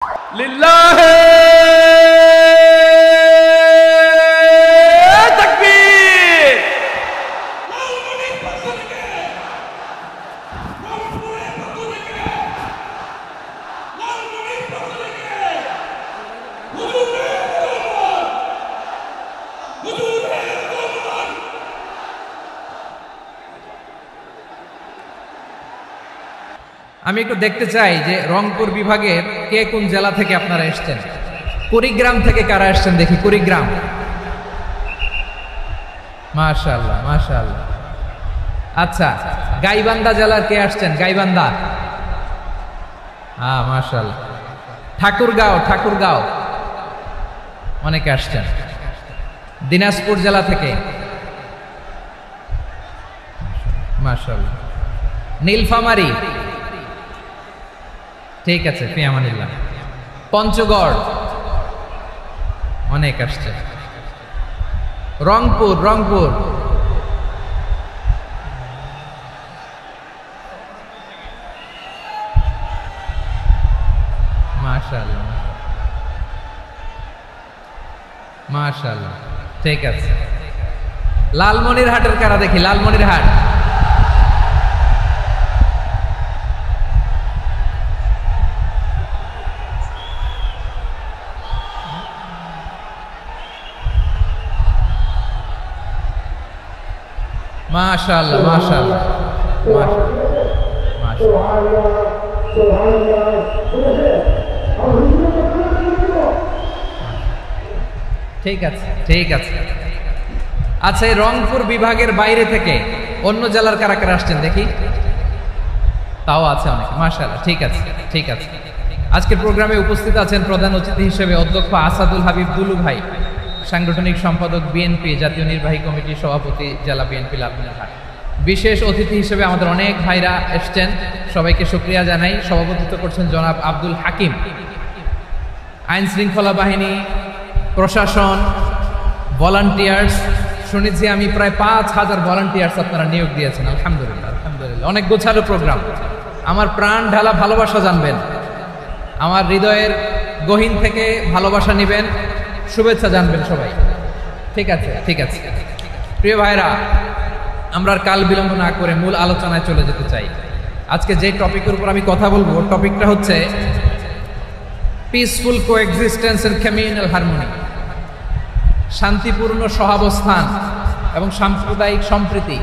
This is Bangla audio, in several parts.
লিল্লাহে তাকবীর। আমি একটু দেখতে চাই যে রংপুর বিভাগের কে কোন জেলা থেকে আপনারা এসেছেন। কুড়িগ্রাম থেকে কারা এসেছেন দেখি, কুড়িগ্রাম। মাশাআল্লাহ মাশাআল্লাহ। আচ্ছা, গাইবান্ধা জেলার কে আসছেন? গাইবান্ধা, হ্যাঁ মাশাআল্লাহ। ঠাকুরগাঁও, ঠাকুরগাঁও অনেকে আসছেন। দিনাজপুর জেলা থেকে মাশাআল্লাহ। নীলফামারী, ঠিক আছে, ফিয়ামানিল্লাহ। পঞ্চগড় অনেক আসছে। রংপুর, রংপুর মাশাআল্লাহ মাশাআল্লাহ, ঠিক আছে। লালমনিরহাটের কারা দেখি, লালমনিরহাট। মাশাআল্লাহ মাশাআল্লাহ ঠিক আছে ঠিক আছে। আচ্ছা, এই রংপুর বিভাগের বাইরে থেকে অন্য জেলার কারা কারা আসছেন দেখি? তাও আছে অনেক, মাশাআল্লাহ, ঠিক আছে ঠিক আছে। আজকের প্রোগ্রামে উপস্থিত আছেন প্রধান অতিথি হিসেবে অধ্যক্ষ আসাদুল হাবিব দুলু ভাই, সাংগঠনিক সম্পাদক বিএনপি, জাতীয় নির্বাহী কমিটির সভাপতি, জেলা বিএনপি লালমনিরহাট। বিশেষ অতিথি হিসেবে আমাদের অনেক ভাইরা এসছেন, সবাইকে শুকরিয়া জানাই। সভাপতিত্ব করছেন জনাব আব্দুল হাকিম। আইন শৃঙ্খলা বাহিনী, প্রশাসন, ভলান্টিয়ার্স, শুনেছি আমি প্রায় ৫,০০০ ভলান্টিয়ার্স আপনারা নিয়োগ দিয়েছেন। আলহামদুলিল্লাহ আলহামদুলিল্লাহ, অনেক গোছালো প্রোগ্রাম। আমার প্রাণ ঢালা ভালোবাসা জানবেন, আমার হৃদয়ের গহীন থেকে ভালোবাসা নেবেন, শুভেচ্ছা জানবেন সবাই। ঠিক আছে ঠিক আছে। প্রিয় ভাইরা, আমরা আর কাল বিলম্ব না করে মূল আলোচনায় চলে যেতে চাই। আজকে যে টপিকের উপর আমি কথা বলবো, টপিকটা হচ্ছে peaceful coexistence and communal harmony, শান্তিপূর্ণ সহাবস্থান এবং সাম্প্রদায়িক সম্প্রীতি।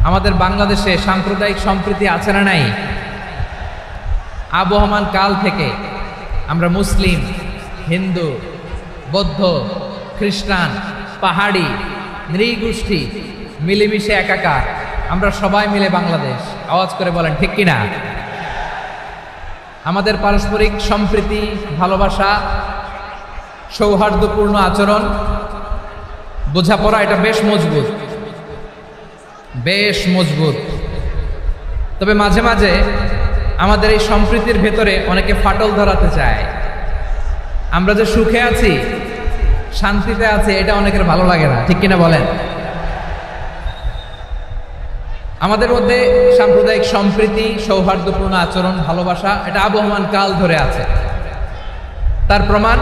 আমাদের বাংলাদেশে সাম্প্রদায়িক সম্প্রীতি আছে না নাই? আবহমান কাল থেকে আমরা মুসলিম, হিন্দু, বৌদ্ধ, খ্রিস্টান, পাহাড়ি, নৃগোষ্ঠী মিলেমিশে একাকার, আমরা সবাই মিলে বাংলাদেশ। আওয়াজ করে বলেন ঠিক কিনা? আমাদের পারস্পরিক সম্প্রীতি, ভালোবাসা, সৌহার্দ্যপূর্ণ আচরণ, বোঝাপড়া, এটা বেশ মজবুত, বেশ মজবুত। তবে মাঝে মাঝে আমাদের এই সম্প্রীতির ভেতরে অনেকে ফাটল ধরাতে চায়। আমরা যে সুখে আছি, শান্তিতে আছি, এটা অনেকের ভালো লাগে না, ঠিক কিনা বলেন? আমাদের মধ্যে সাম্প্রদায়িক সম্প্রীতি, সৌহার্দ্যপূর্ণ আচরণ, ভালোবাসা, এটা আবহমান কাল ধরে আছে। তার প্রমাণ,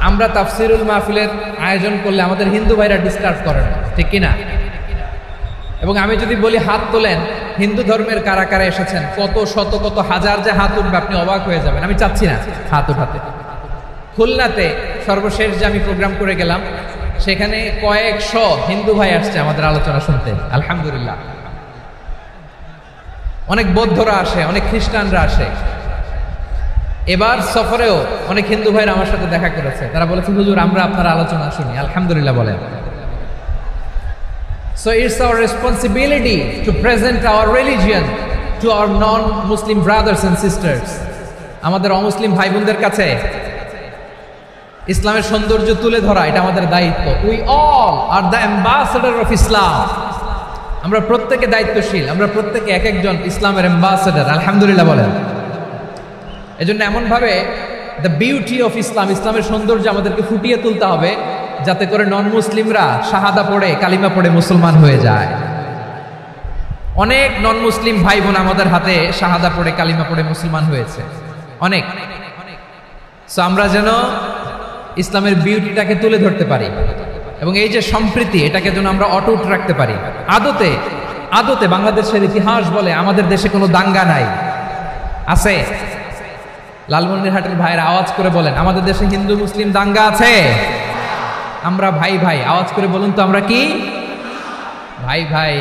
আমরা তাফসিরুল মাহফিলের আয়োজন করলে আমাদের হিন্দু ভাইরা ডিস্টার্ব করে না, ঠিক কিনা? এবং আমি যদি বলি হাত তোলেন, হিন্দু ধর্মের কারা কারা এসেছেন, কত শত কত হাজার যে হাত উঠবে, আপনি অবাক হয়ে যাবেন। আমি চাচ্ছি না হাত উঠাতে। খুলনাতে সর্বশেষ যে আমি প্রোগ্রাম করে গেলাম, সেখানে কয়েকশ হিন্দু ভাই আসছে আমাদের আলোচনা শুনতে, আলহামদুলিল্লাহ। অনেক বৌদ্ধরা আসে, অনেক খ্রিস্টানরা আসে। এবার সফরেও অনেক হিন্দু ভাইরা আমার সাথে দেখা করেছে, তারা বলেছে হুজুর আমরা আপনার আলোচনা শুনি, আলহামদুলিল্লাহ বলেন। So it's our responsibility to present our religion to our non-Muslim brothers and sisters. আমাদের অমুসলিম ভাই বোনদের কাছে ইসলামের সৌন্দর্য তুলে ধরা, এটা আমাদের দায়িত্ব। We all are the ambassador of Islam. আমরা প্রত্যেকে দায়িত্বশীল, আমরা প্রত্যেকে এক একজন ইসলামের অ্যাম্বাসেডর, আলহামদুলিল্লাহ বলেন। এজন্য এমনভাবে দ্য বিউটি অফ ইসলাম, ইসলামের সৌন্দর্য আমাদেরকে ফুটিয়ে তুলতে হবে, যাতে করে নন মুসলিমরা শাহাদা পড়ে, কালিমা পড়ে মুসলমান হয়ে যায়। অনেক নন মুসলিম ভাই বোন আমাদের হাতে শাহাদা পড়ে, কালিমা পড়ে মুসলমান হয়েছে, অনেক। সো আমরা যেন ইসলামের বিউটিটাকে তুলে ধরতে পারি এবং এই যে সম্প্রীতি এটাকে যেন আমরা অটুট রাখতে পারি। আদতে বাংলাদেশের ইতিহাস বলে আমাদের দেশে কোনো দাঙ্গা নাই, আছে? লালমনিরহাটের ভাইয়ের আওয়াজ করে বলেন, আমাদের দেশে হিন্দু মুসলিম দাঙ্গা আছে? আমরা ভাই ভাই, আওয়াজ করে বলুন তো আমরা কি ভাই ভাই।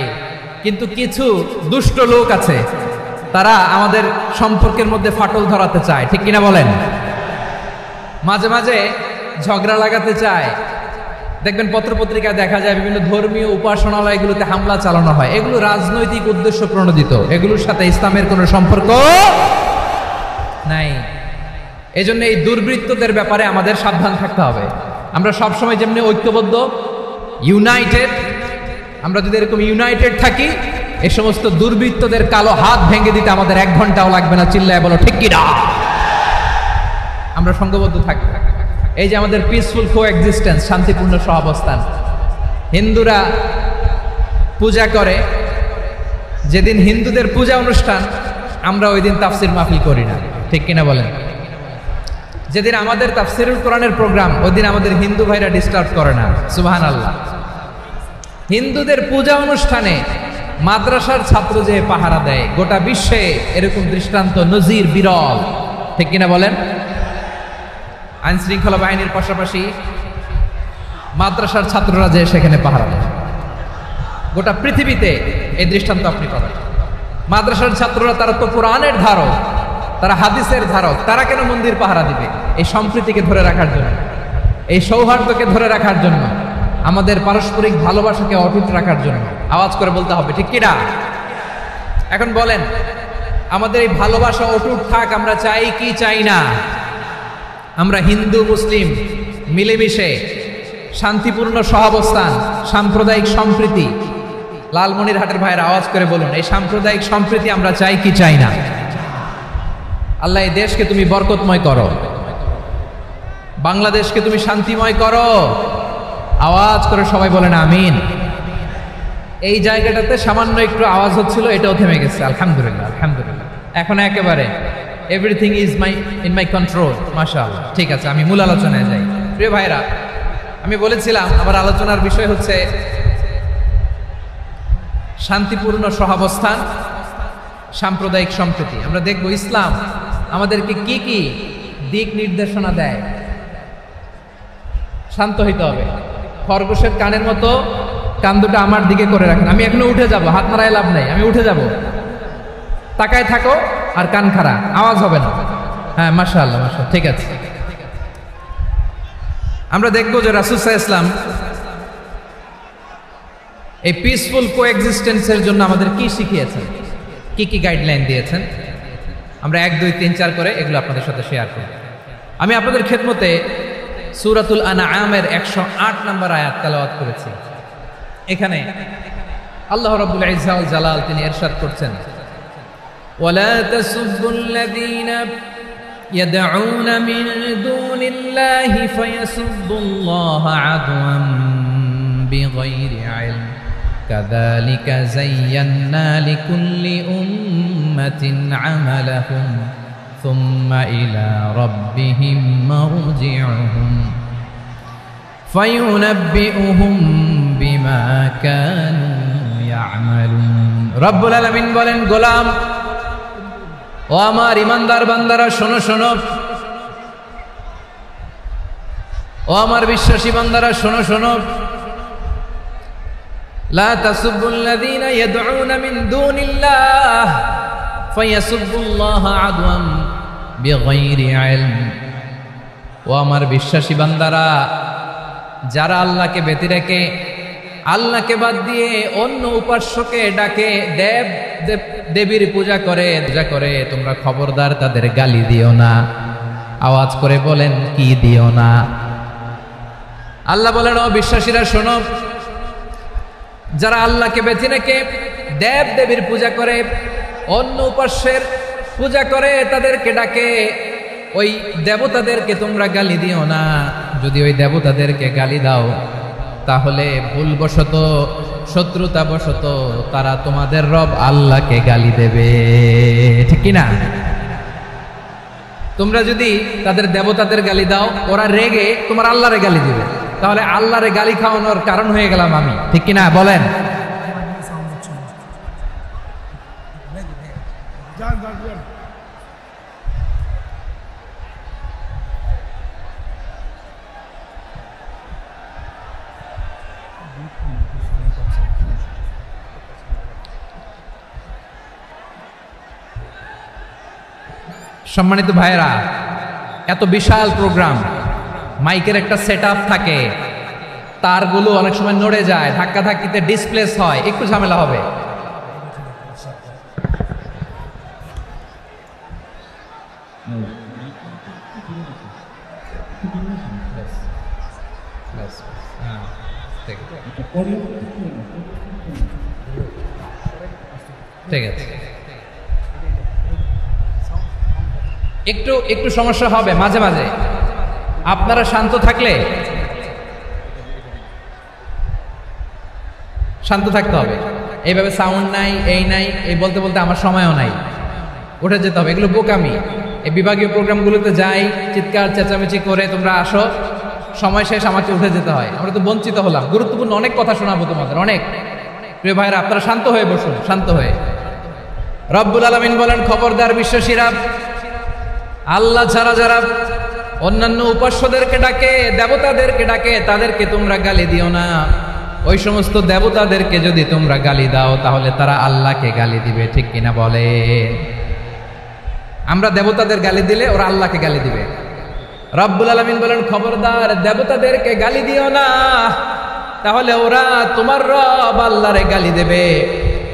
কিন্তু কিছু দুষ্ট লোক আছে, তারা আমাদের সম্পর্কের মধ্যে ফাটল ধরাতে চায়, ঠিক কিনা বলেন? মাঝে মাঝে ঝগড়া লাগাতে চায়। দেখবেন পত্রপত্রিকায় দেখা যায় বিভিন্ন ধর্মীয় উপাসনালয়গুলোতে হামলা চালানো হয়। এগুলো রাজনৈতিক উদ্দেশ্য প্রণোদিত, এগুলোর সাথে ইসলামের কোনো সম্পর্ক নাই। এজন্য এই দুর্বৃত্তদের ব্যাপারে আমাদের সাবধান থাকতে হবে। আমরা সবসময় যেমনি ঐক্যবদ্ধ, ইউনাইটেড, আমরা যদি এরকম ইউনাইটেড থাকি, এই সমস্ত দুর্বৃত্তদের কালো হাত ভেঙে দিতে আমাদের 1 ঘন্টাও লাগবে না। চিল্লায় বলো ঠিক কিনা? আমরা সংঘবদ্ধ থাকবো। এই যে আমাদের পিসফুল কোএক্সিস্টেন্স, শান্তিপূর্ণ সহাবস্থান। হিন্দুরা পূজা করে, যেদিন হিন্দুদের পূজা অনুষ্ঠান আমরা ওই দিন তাফসির মাহফিল করি না, ঠিক কিনা বলেন? যেদিন আমাদের তাফসিরুল কোরআনের প্রোগ্রাম, ওই দিন আমাদের হিন্দু ভাইরা ডিস্টার্ব করে না। সুবহানাল্লাহ। হিন্দুদের পূজা অনুষ্ঠানে মাদ্রাসার ছাত্র যে পাহারা দেয়, গোটা বিশ্বে এরকম দৃষ্টান্ত নজির বিরল, ঠিক কিনা বলেন? আইন শৃঙ্খলা বাহিনীর পাশাপাশি মাদ্রাসার ছাত্ররা যে সেখানে পাহারা দেয়, গোটা পৃথিবীতে এই দৃষ্টান্ত আপনি পাবেন। মাদ্রাসার ছাত্ররা তারা তো কোরআনের ধারক, তারা হাদিসের ধারক, তারা কেন মন্দির পাহারা দিবে? এই সম্প্রীতিকে ধরে রাখার জন্য, এই সৌহার্দ্যকে ধরে রাখার জন্য, আমাদের পারস্পরিক ভালোবাসাকে অটুট রাখার জন্য। আওয়াজ করে বলতে হবে ঠিক কিনা? এখন বলেন, আমাদের এই ভালোবাসা অটুট থাক আমরা চাই কি চাই না? আমরা হিন্দু মুসলিম মিলেমিশে শান্তিপূর্ণ সহাবস্থান, সাম্প্রদায়িক সম্প্রীতি, লালমনিরহাটের ভাইয়ের আওয়াজ করে বলুন, এই সাম্প্রদায়িক সম্প্রীতি আমরা চাই কি চাই না? আল্লাহ এই দেশকে তুমি বরকতময় করো, বাংলাদেশকে তুমি শান্তিময় করো। আওয়াজ করে সবাই বলেন আমিন। এই জায়গাটাতে সামান্য একটু আওয়াজ হচ্ছিল, এটাও থেমে গেছে। আলহামদুলিল্লাহ, আলহামদুলিল্লাহ। এখন একেবারে everything is in my control. মাশাআল্লাহ। ঠিক আছে, আমি মূল আলোচনায় যাই। প্রিয় ভাইরা, আমি বলেছিলাম আমার আলোচনার বিষয় হচ্ছে শান্তিপূর্ণ সহাবস্থান, সাম্প্রদায়িক সম্প্রীতি। আমরা দেখব ইসলাম আমাদেরকে কি কি দিক নির্দেশনা দেয়। শান্ত হইতে হবে। খরগোশের কানের মতো কান দুটো আমার দিকে করে রাখেন। আমি এখনো উঠে যাব, হাত মারায় লাভ নাই, আমি উঠে যাব। তাকায় থাকো আর কান খাড়া, আওয়াজ হবে না। হ্যাঁ, মাশাআল্লাহ, মাশাআল্লাহ, ঠিক আছে। আমরা দেখব যে রাসূল সাল্লাল্লাহু আলাইহি ওয়াসাল্লাম এই পিসফুল কোএক্সিস্টেন্সের জন্য আমাদের কি শিখিয়েছেন, কি কি গাইডলাইন দিয়েছেন। আমরা 1, 2, 3, 4 করে এগুলো আপনাদের সাথে শেয়ার করব। আমি আপনাদের খেদমতে সূরাতুল আনআমের 108 নম্বর আয়াত তেলাওয়াত করেছি। এখানে আল্লাহ রাব্বুল ইজ্জা ওয়াল জালাল তিনি ইরশাদ করছেন, ওয়ালা তাসুবুল্লাযীনা ইয়াদউনা মিন দুনিল্লাহি ফায়াসুবুল্লাহা আদওয়ান বিগাইরি ইলম কাযালিকা যায়্যান্না লিকুল্লি উম্মাতিন আমালাহুম সুম্মা ইলা রাব্বিহিম মারজিউহুম ফায়ুনাব্বিউহুম বিমা কানু ইয়ামালুন। রব্বুল আলামিন বলেন, গোলাম ও আমার ইমানদার বান্দারা শোনো শোনো, ও আমার বিশ্বাসী বান্দারা শোনো শোনো, লা তাসুবুল্লাযীনা ইয়াদউনা মিন দুনিল্লাহ ফায়াসুবুল্লাহা আদওয়ান বিগাইরি ইলম। ও আমার বিশ্বাসী বান্দারা, যারা আল্লাহকে ব্যতি রেখে, আল্লাহকে বাদ দিয়ে অন্য উপাস্যকে ডাকে, দেবীর পূজা করে, তোমরা খবরদার তাদের গালি দিও না। আওয়াজ করে বলেন কি দিও না? আল্লাহ বলেন, ও বিশ্বাসীরা শোনো, যারা আল্লাহকে ব্যতি রেখে দেবীর পূজা করে, অন্য উপাস্যের পূজা করে, তাদেরকে ডাকে, ওই দেবতাদেরকে তোমরা গালি দিও না। যদি ওই দেবতাদেরকে গালি দাও তাহলে ভুলবশত, শত্রুতাবশত তারা তোমাদের রব আল্লাহকে গালি দেবে, ঠিক কিনা? তোমরা যদি তাদের দেবতাদের গালি দাও, ওরা রেগে তোমার আল্লাহরে গালি দিবে, তাহলে আল্লাহরে গালি খাওয়ানোর কারণ হয়ে গেলাম আমি, ঠিক কিনা বলেন? সম্মানিত ভাইয়েরা, এত বিশাল প্রোগ্রাম, মাইকের একটা সেটআপ থাকে, তারগুলো অনেক সময় নড়ে যায়, ধাক্কা ধাক্কিতে ডিসপ্লেস হয়, একটু ঝামেলা হবে। ঠিক আছে, একটু একটু সমস্যা হবে মাঝে মাঝে। আপনারা শান্ত থাকলে, শান্ত থাকতে হবে। এইভাবে সাউন্ড নাই, এই নাই, এই বলতে বলতে আমার সময়ও নাই, উঠে যেতে হবে, এগুলো বোকামি। এই বিভাগীয় প্রোগ্রামগুলোতে যাই, চিৎকার চেঁচামেচি করে তোমরা আসো, সময় শেষ, আমাকে উঠে যেতে হয়, আমরা তো বঞ্চিত হলাম। গুরুত্বপূর্ণ অনেক কথা শোনাবো তোমাদের, অনেক। প্রিয় ভাইরা, আপনারা শান্ত হয়ে বসুন, শান্ত হয়ে। রব্বুল আলামিন বলেন, খবরদার বিশ্বাসীরা, আল্লাহ ছাড়া যারা অন্যান্য উপাস্যদেরকে ডাকে, দেবতাদেরকে ডাকে, তাদেরকে তোমরা গালি দিও না। ওই সমস্ত দেবতাদেরকে যদি তোমরা গালি দাও, তাহলে তারা আল্লাহকে গালি দিবে, ঠিক কিনা বলে? আমরা দেবতাদের গালি দিলে ওরা আল্লাহকে গালি দিবে। রব্বুল আলামিন বলেন, খবরদার দেবতাদেরকে গালি দিও না, তাহলে ওরা তোমার রব আল্লাহরে গালি দেবে।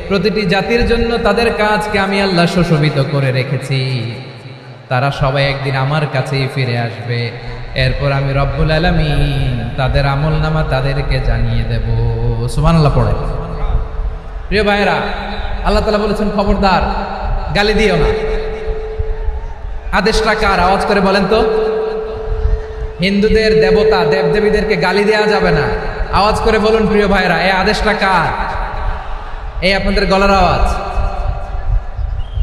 প্রতিটি জাতির জন্য তাদের কাজকে আমি আল্লাহ সুশোভিত করে রেখেছি, তারা সবাই একদিন আমার কাছেই ফিরে আসবে। এরপর আমি রব্বুল আলামিন তাদের আমলনামা তাদেরকে জানিয়ে দেব। সুবহানাল্লাহ পড়ে। প্রিয় ভাইয়েরা, আল্লাহ তাআলা বলেছেন, খবরদার গালি দিও না। আদেশটা কার? আওয়াজ করে বলেন তো। হিন্দুদের দেবতা দেবদেবীদেরকে গালি দেওয়া যাবে না, আওয়াজ করে বলুন প্রিয় ভাইয়েরা, এই আদেশটা কার? এই আপনাদের গলার আওয়াজ।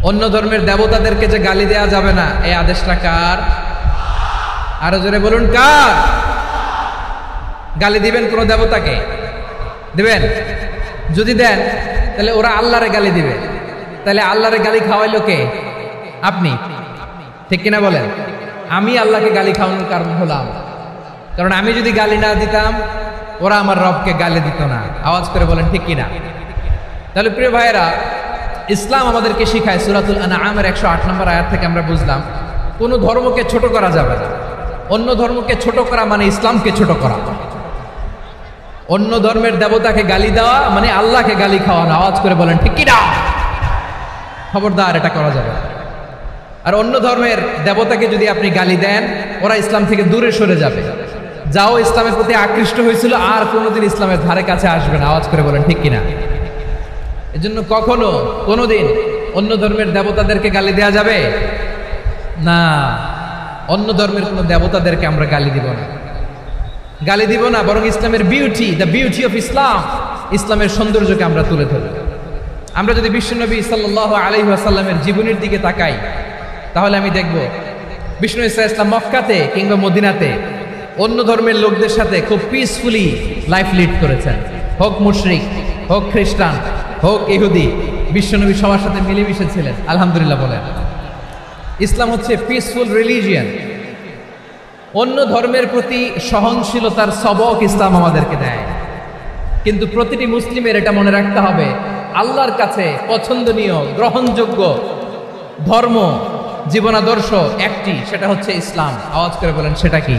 অন্য ধর্মের দেবতাদেরকে যে গালি দেওয়া যাবে না, এই আদেশটা কার? আরো জোরে বলুন, কার? গালি দিবেন কোন দেবতাকে? দিবেন? যদি দেন তাহলে ওরা আল্লাহরে গালি দিবে, তাহলে আল্লাহরে গালি খাওয়াইলো কে? আপনি, ঠিক কিনা বলেন? আমি আল্লাহকে গালি খাওয়ানোর কারণ হলাম, কারণ আমি যদি গালি না দিতাম, ওরা আমার রবকে গালি দিত না। আওয়াজ করে বলেন ঠিক কিনা? তাহলে প্রিয় ভাইয়েরা, ইসলাম আমাদেরকে শিখায়, সূরাতুল আনআমের 108 নম্বর আয়াত থেকে আমরা বুঝলাম, কোন ধর্মকে ছোট করা যাবে না। অন্য ধর্মকে ছোট করা মানে ইসলামকে ছোট করা। অন্য ধর্মের দেবতাকে গালি দেওয়া মানে আল্লাহকে গালি খাওয়ানো। আওয়াজ করে বলেন ঠিক কিনা? খবরদার, এটা করা যাবে না। আর অন্য ধর্মের দেবতাকে যদি আপনি গালি দেন, ওরা ইসলাম থেকে দূরে সরে যাবে। যাও ইসলামের প্রতি আকৃষ্ট হয়েছিল, আর কোনোদিন ইসলামের ধারে কাছে আসবে না। আওয়াজ করে বলেন ঠিক কিনা? এজন্য কখনো কোনোদিন অন্য ধর্মের দেবতাদেরকে গালি দেওয়া যাবে না। অন্য ধর্মের কোনো দেবতাদেরকে আমরা গালি দিব না, গালি দিব না, বরং ইসলামের beauty, the beauty of Islam, ইসলামের সৌন্দর্যকে আমরা তুলে ধরব। আমরা যদি বিশ্বনবী সাল্লাল্লাহু আলাইহি ওয়াসাল্লামের জীবনের দিকে তাকাই, তাহলে আমি দেখব বিষ্ণু ইসলাম মক্কাতে কিংবা মদিনাতে অন্য ধর্মের লোকদের সাথে খুব পিসফুলি লাইফ লিড করেছেন। হোক মুশরিক, হোক খ্রিস্টান, হোক ইহুদি, বিশ্বনবী সবার সাথে মিলেমিশে ছিলেন। আলহামদুলিল্লাহ বলেন। ইসলাম হচ্ছে পিসফুল রিলিজিয়ান। অন্য ধর্মের প্রতি সহনশীলতার সবক ইসলাম আমাদেরকে দেয়। কিন্তু প্রতিটি মুসলিমের এটা মনে রাখতে হবে, আল্লাহর কাছে পছন্দনীয় গ্রহণযোগ্য ধর্ম, জীবনাদর্শ একটি, সেটা হচ্ছে ইসলাম। আওয়াজ করে বলেন সেটা কি?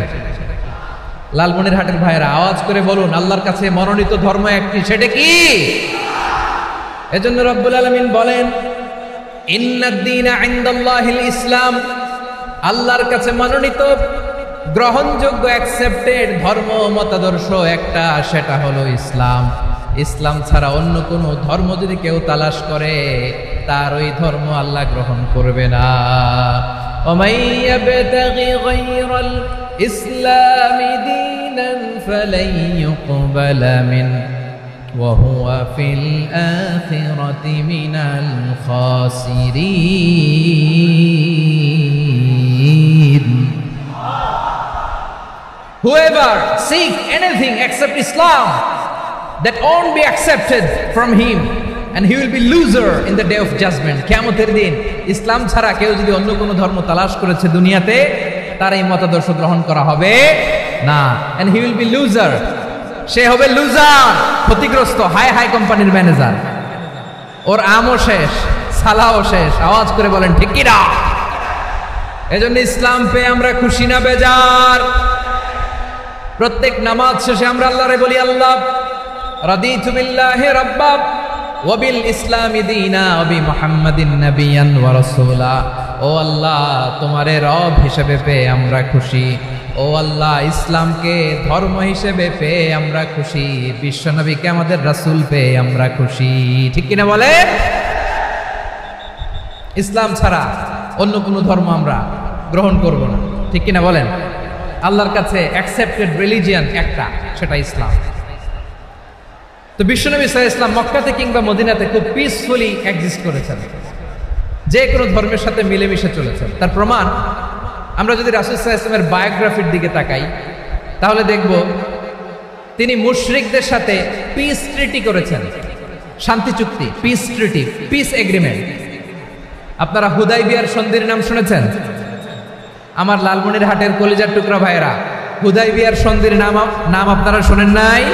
লালমনিরহাটের ভাইয়েরা আওয়াজ করে বলুন, আল্লাহর কাছে মনোনীত ধর্ম একটি, সেটা কি? এজন্য রব্বুল আলামিন বলেন, ইন্নাদ-দীনা ইনদাল্লাহিল ইসলাম, আল্লাহর কাছে মনোনীত গ্রহণযোগ্য অ্যাকসেপ্টেড ধর্ম মতাদর্শ একটা, সেটা হলো ইসলাম। ইসলাম ছাড়া অন্য কোনো ধর্ম যদি কেউ তালাশ করে, তার ওই ধর্ম আল্লাহ গ্রহণ করবে না। ওয়ামান ইয়াবতাগি গায়রাল ইসলামি দীনান ফালান ইউকবালা মিন ওয়া হুয়া ফিল আখিরাতি মিনাল খাসিরিন। whoever seek anything except Islam, that won't be accepted from him, and he will be loser in the day of judgment. কিয়ামতের দিন ইসলাম ছাড়া কেউ যদি অন্য কোনো ধর্ম তালাশ করেছে দুনিয়াতে, তার এই মতাদর্শ গ্রহণ করা হবে না, and he will be loser. সে হবে লুজার, ক্ষতিগ্রস্ত, হাই হাই কোম্পানির ম্যানেজার। ওর আমও শেষ, সালাও শেষ। আওয়াজ করে বলেন ঠিক কি না? এজন্য ইসলাম পেয়ে আমরা খুশি না বেজার? প্রত্যেক নামাজ শেষে আমরা আল্লাহরে বলি, আল্লাহ রাদিতু বিল্লাহি রাব্বা ওয়া বিল ইসলামি দীনা ওয়া বি মুহাম্মাদিন নাবিয়ান ওয়া রাসূলা। ও আল্লাহ, তোমারে রব হিসেবে পেয়ে আমরা খুশি। ও আল্লাহ, ইসলামকে ধর্ম হিসেবে পেয়ে আমরা খুশি। বিশ্বনবীকে আমাদের রাসূল পেয়ে আমরা খুশি। ঠিক কিনা বলে? ইসলাম ছাড়া অন্য কোনো ধর্ম আমরা গ্রহণ করব না। ঠিক কিনা বলেন? আল্লাহর কাছে অ্যাকসেপ্টেড রিলিজিয়ান একটা, সেটা ইসলাম। তো বিশ্বনবী সাল্লাল্লাহু আলাইহি ওয়াসাল্লাম মক্কাতে কিংবা মদিনাতে খুব পিসফুলি এক্সিস্ট করেছেন, যে কোনো ধর্মের সাথে মিলেমিশে চলেছেন। তার প্রমাণ আমরা যদি রাসূল সাল্লাল্লাহু আলাইহি ওয়াসাল্লামের বায়োগ্রাফির দিকে তাকাই, তাহলে দেখব তিনি মুশরিকদের সাথে পিস ট্রিটি করেছেন, শান্তি চুক্তি, পিস ট্রিটি, পিস এগ্রিমেন্ট। আপনারা হুদাইবিয়ার সন্ধির নাম শুনেছেন? আমার লালমনিরহাটের কলিজার টুকরা ভাইয়েরা, হুদাইবিয়ার সন্ধির নাম আপনারা শোনেন নাই?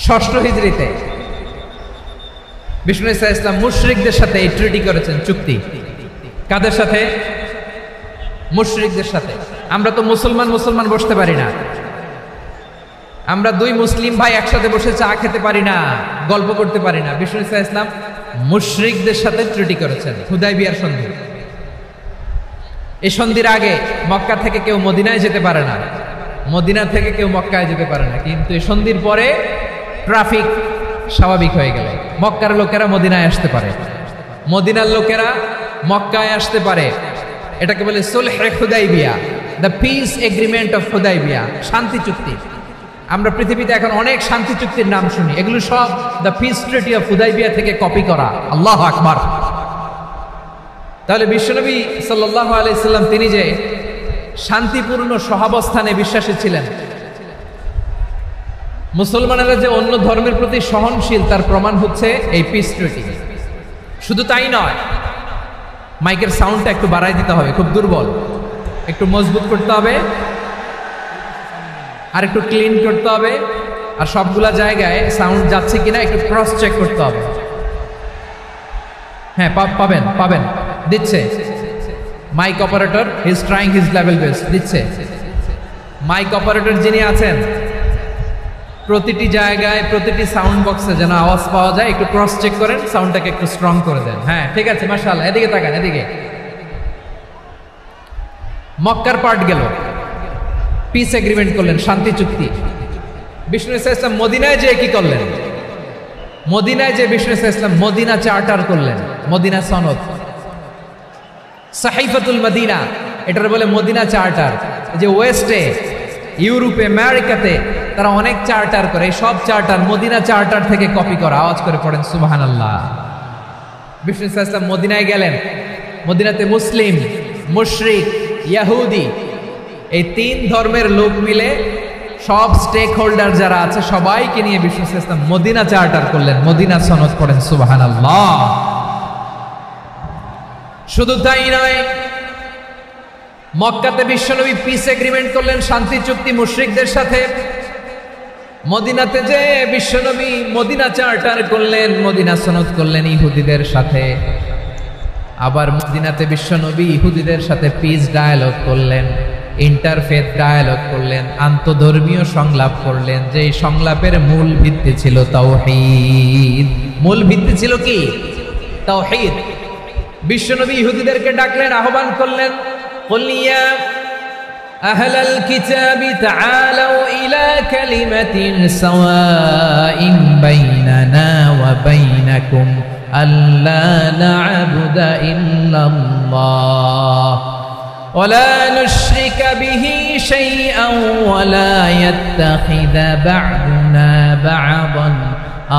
ষষ্ঠ হিজরিতে বিষ্ণু ঈসা ইসলাম মুশরিকদের সাথে এই ট্রিটি করেছেন, চুক্তি। কাদের সাথে? মুশরিকদের সাথে। আমরা তো মুসলমান বসতে পারি না, আমরা দুই মুসলিম ভাই একসাথে বসে চা খেতে পারি না, গল্প করতে পারি না। বিষ্ণু ঈসা ইসলাম মুশরিকদের সাথে ট্রিটি করেছেন, হুদাইবিয়ার সন্ধি। এই সন্ধির আগে মক্কা থেকে কেউ মদিনায় যেতে পারে না, মদিনা থেকে কেউ মক্কায় যেতে পারে না। কিন্তু এই সন্ধির পরে ট্রাফিক স্বাভাবিক হয়ে গেল, মক্কার লোকেরা মদিনায় আসতে পারে, মদিনার লোকেরা মক্কায় আসতে পারে। এটাকে বলে সুলহে Hudaibiya, the peace agreement of Hudaibiya, শান্তি চুক্তি। আমরা পৃথিবীতে এখন অনেক শান্তি চুক্তির নাম শুনি, এগুলো সব the piece treaty of Hudaibiya থেকে কপি করা। আল্লাহু আকবার। তাহলে বিশ্বনবী সাল্লাল্লাহু আলাইহি সাল্লাম তিনি যে শান্তিপূর্ণ সহাবস্থানে বিশ্বাসী ছিলেন, মুসলমানেরা যে অন্য ধর্মের প্রতি সহনশীল, তার প্রমাণ হচ্ছে এই পিস ট্রিটি। শুধু তাই নয়, মাইকের সাউন্ডটা একটু বাড়াই দিতে হবে, খুব দুর্বল, একটু মজবুত করতে হবে, আর একটু ক্লিন করতে হবে, আর সবগুলা জায়গায় সাউন্ড যাচ্ছে কিনা একটু ক্রস চেক করতে হবে। হ্যাঁ, পাবেন দিচ্ছে mike operator, he is trying his level best, দিচ্ছে। মাইক অপারেটর যিনি আছেন, প্রতিটি জায়গায় প্রতিটি সাউন্ড বক্সে যেন আওয়াজ পাওয়া যায়, একটু ক্রস চেক করেন, সাউন্ডটাকে একটু স্ট্রং করে দেন। হ্যাঁ, ঠিক আছে, মাশাআল্লাহ। এদিকে তাকান, এদিকে। মক্কার পার্ট গেল, পিস এগ্রিমেন্ট করলেন, শান্তি চুক্তি। বিষ্ণু ঈসা ইসলাম মদিনায় যে কি করলেন? মদিনায় যে বিষ্ণু ঈসা ইসলাম মদিনা চার্টার করলেন, মদিনা সনদ, সাহিফাতুল মদিনা, এটার বলে মদিনা চার্টার। যে ওয়েস্টে, ইউরোপে, আমেরিকাতে তারা অনেক চার্টার করে, এই সব চার্টার মদিনা চার্টার থেকে কপি করা। আওয়াজ করে পড়েন সুবহানাল্লাহ। বিষ্ণু ঈসা ইসলাম মদিনায় গেলেন, মদিনাতে মুসলিম, মুশরিক, ইহুদি, এই তিন ধর্মের লোক মিলে সব স্টেক হোল্ডার যারা আছে সবাইকে নিয়ে বিষ্ণু ঈসা ইসলাম মদিনা চার্টার করলেন, মদিনা সনদ। পড়েন সুবহানাল্লাহ। শুধু তাই নয়, মক্কাতে বিশ্বনবী পিস এগ্রিমেন্ট করলেন, শান্তি চুক্তি মুশরিকদের সাথে। মদিনাতে যে বিশ্বনবী মদিনা চার্টার করলেন, মদিনা সনদ করলেন ইহুদিদের সাথে। আবার মদিনাতে বিশ্বনবী ইহুদিদের সাথে পিস ডায়ালগ করলেন, ইন্টারফেথ ডায়ালগ করলেন, আন্তধর্মীয় সংলাপ করলেন। যে সংলাপের মূল ভিত্তি ছিল তাওহীদ। মূল ভিত্তি ছিল কি? তাওহীদ। বিশ্বনবী ইহুদিদেরকে ডাকলেন, আহ্বান করলেন, قل يا أهل الكتاب تعالوا إلى كلمة سواء بيننا وبينكم ألا نعبد إلا الله ولا نشرك به شيئا ولا يتخذ بعضنا بعضا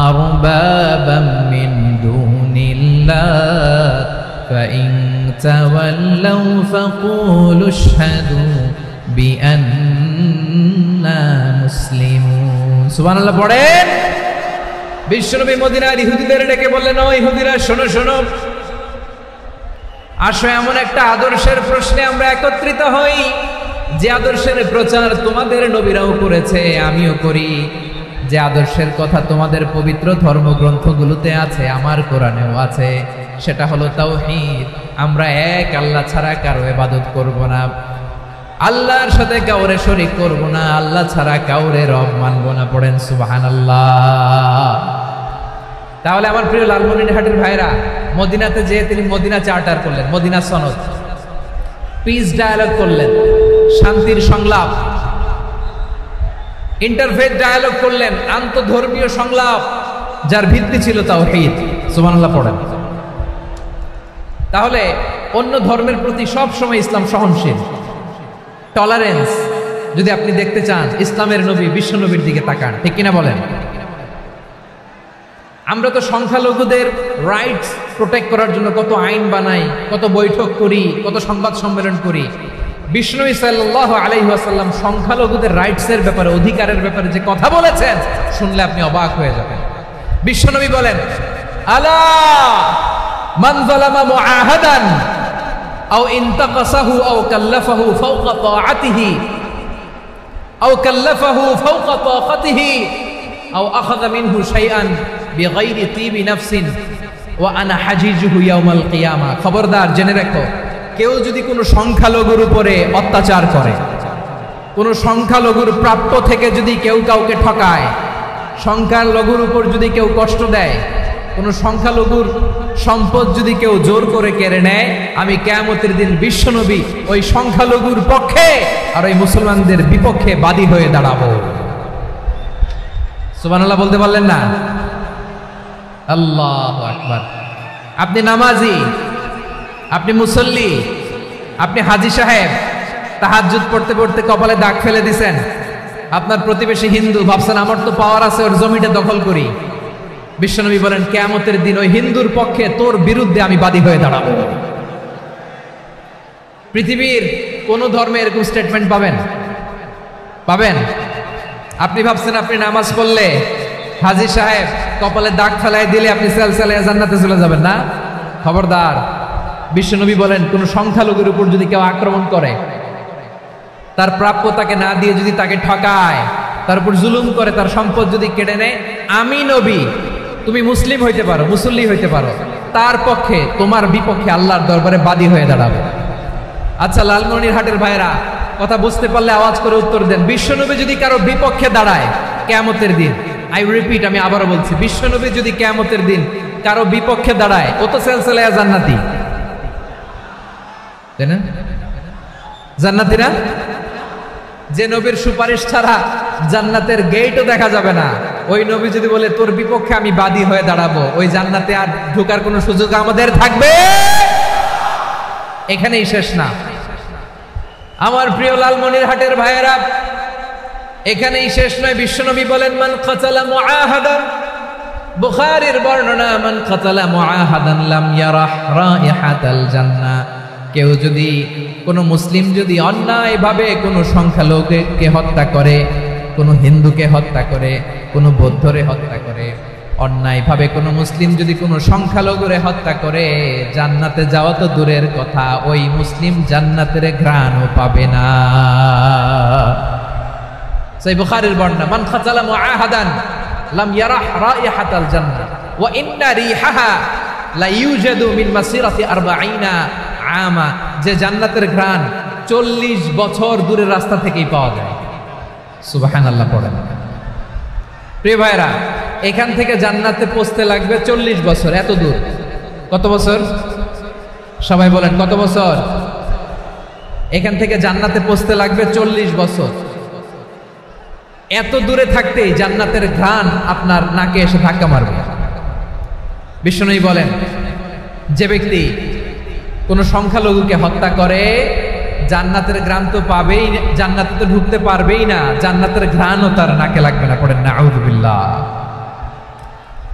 أربابا من دون الله فإن تولوا فقولوا اشهدوا বিআন্না মুসলিমুন। সুবহানাল্লাহ পড়েন। বিশ্বনবী মদিনার ইহুদিদের ডেকে বললেন, ও ইহুদিরা শোনো শোনো, আসো এমন একটা আদর্শের প্রশ্নে আমরা একত্রিত হই যে আদর্শের প্রচার তোমাদের নবীরাও করেছে, আমিও করি। যে আদর্শের কথা তোমাদের পবিত্র ধর্মগ্রন্থগুলোতে আছে, আমার কোরআনেও আছে, সেটা হলো তাওহীদ। আমরা এক আল্লাহ ছাড়া কারো ইবাদত করব না, আল্লাহর সাথে কাউরে শরীক করব না, আল্লাহ ছাড়া কাউরে রব মানব না। পড়েন সুবহানাল্লাহ। তাহলে আমার প্রিয় লালমনিরহাটের ভাইরা, মদিনাতে যেয়ে তিনি মদিনা চার্টার করলেন, মদিনা সনদ, পিস ডায়ালগ করলেন, শান্তির সংলাপ, ইন্টারফেথ ডায়ালগ করলেন, আন্তঃধর্মীয় সংলাপ, যার ভিত্তি ছিল তাওহীদ। সুবহানাল্লাহ পড়েন। তাহলে অন্য ধর্মের প্রতি সব সময় ইসলাম সহনশীল, টলারেন্স। যদি আপনি দেখতে চান ইসলামের নবী বিশ্ব নবীর দিকে তাকান, ঠিক কিনা বলেন? আমরা তো সংখ্যালঘুদের রাইটস প্রোটেক্ট করার জন্য কত আইন বানাই, কত বৈঠক করি, কত সংবাদ সম্মেলন করি। বিষ্ণু সাল্লাল্লাহু আলাইহি ওয়াসাল্লাম সংখ্যালঘুদের রাইটসের ব্যাপারে, অধিকারের ব্যাপারে যে কথা বলেছেন, শুনলে আপনি অবাক হয়ে যাবেন। বিশ্বনবী বলেন, আলা মান যালামা মুআহাদান আও ইনতাকাসাহু আও কাল্লাফাহু ফাওকা তাআতিহি আও কাল্লাফাহু ফাওকা তাকাতিহি আও আখাযা মিনহু শাইআন বিগাইরি তিবি নাফসিন ওয়া আনা হাজিজুহু ইয়াউমাল কিয়ামা। খবরদার, জেনে রাখো, কেউ যদি কোনো সংখ্যালঘুর উপরে অত্যাচার করে, কোনো সংখ্যালঘুর প্রাপ্য থেকে যদি কেউ কাউকে ঠকায়, সংখ্যালঘুর উপর যদি কেউ কষ্ট দেয়, কোনো সংখ্যালঘুর সম্পদ যদি কেউ জোর করে কেড়ে নেয়, আমি কিয়ামতের দিন বিশ্বনবী ওই সংখ্যালঘুর পক্ষে আর ওই মুসলমানদের বিপক্ষে বাদী হয়ে দাঁড়াবো। সুবহানাল্লাহ বলতে পারলেন না? আল্লাহু আকবার। আপনি নামাজি, আপনি মুসল্লি, আপনি হাজী সাহেব, তাহাজ্জুদ পড়তে পড়তে কপালে দাগ ফেলে দিছেন, আপনার প্রতিবেশী হিন্দু, ভাবছেন আমার তো পাওয়ার আছে, ওর জমিটা দখল করি। বিশ্বনবী বলেন, কিয়ামতের দিন ওই হিন্দুর পক্ষে তোর বিরুদ্ধে আমি বাদী হয়ে দাঁড়াবো। পৃথিবীর কোন ধর্মে এরকম স্টেটমেন্ট পাবেন? পাবেন? আপনি ভাবছেন আপনি নামাজ পড়লে হাজী সাহেব কপালে দাগ ফেলাই দিলে আপনি সেলসালায়ে জান্নাতে চলে যাবেন না? খবরদার। বিশ্বনবী বলেন, কোন সংখ্যালঘুর উপর যদি কেউ আক্রমণ করে, তার প্রাপ্য তাকে না দিয়ে যদি তাকে ঠকায়, তার উপর জুলুম করে, তার সম্পদ যদি কেড়ে নেয়, আমি নবী, তুমি মুসলিম হইতে পারো, মুসল্লি হইতে পারো, তার পক্ষে তোমার বিপক্ষে আল্লাহর দরবারে বাদী হয়ে দাঁড়াবে। আচ্ছা লালমনিরহাটের ভাইরা, কথা বুঝতে পারলে আওয়াজ করে উত্তর দেন। বিশ্বনবী যদি কারো বিপক্ষে দাঁড়ায় কিয়ামতের দিন, আই রিপিট, আমি আবারও বলছি, বিশ্বনবী যদি কিয়ামতের দিন কারো বিপক্ষে দাঁড়ায়, ও তো সেলসালায়ে জান্নাতি, তাই না? জান্নাতি না? যে নবীর সুপারিশ ছাড়া জান্নাতের গেটও দেখা যাবে না, ওই নবী যদি বলে তোর বিপক্ষে আমি বাদী হয়ে দাঁড়াবো, ওই জান্নাতে আর ঢোকার কোনো সুযোগ আমাদের থাকবে? এখানেই শেষ না আমার প্রিয় লালমনিরহাটের ভাইয়েরা, এখানেই শেষ নয়। বিশ্বনবী বলেন, মান কাতালা মুআহাদান, বুখারীর বর্ণনা, মান কাতালা মুআহাদান লাম ইয়ারাহ রাইহাতাল জান্নাহ। কেউ যদি, কোনো মুসলিম যদি অন্যায়ভাবে কোনো সংখ্যালঘুকে হত্যা করে, কোনো হিন্দুকে হত্যা করে, কোনো বৌদ্ধরে হত্যা করে, অন্যায়ভাবে কোনো মুসলিম যদি কোনো সংখ্যালঘুরে হত্যা করে, জান্নাতে যাওয়া তো দূরের কথা, ওই মুসলিম জান্নাতের ঘ্রাণও পাবে না। সেই বুখারীর বর্ণনা, মান কাতালা মুআহাদান লাম ইয়ারাহ রাইহাতাল জান্নাহ ওয়া ইন্না রিহাহা লা ইউজাদু মিন মাসিরাতি 40 আমা। যে জান্নাতের ঘ্রাণ 40 বছর দূরের রাস্তা থেকেই পাওয়া যায়। সুবহানাল্লাহ পড়েন। প্রিয় ভাইরা, এখান থেকে জান্নাতে পৌঁছতে লাগবে 40 বছর। এত দূর। কত বছর? সবাই বলেন কত বছর? এখান থেকে জান্নাতে পৌঁছতে লাগবে 40 বছর। এত দূরে থাকতেই জান্নাতের ঘ্রাণ আপনার নাকে এসে ধাক্কা মারবে। বিশ্বনবী বলেন, যে ব্যক্তি কোনো সংখ্যালঘুকে হত্যা করে, জান্নাতের ঘ্রাণ তো পাবেই, জান্নাতে তো ঢুকতে পারবেই না, জান্নাতের ঘ্রাণও তার নাকে লাগবে না। পড়েন নাউযু বিল্লাহ।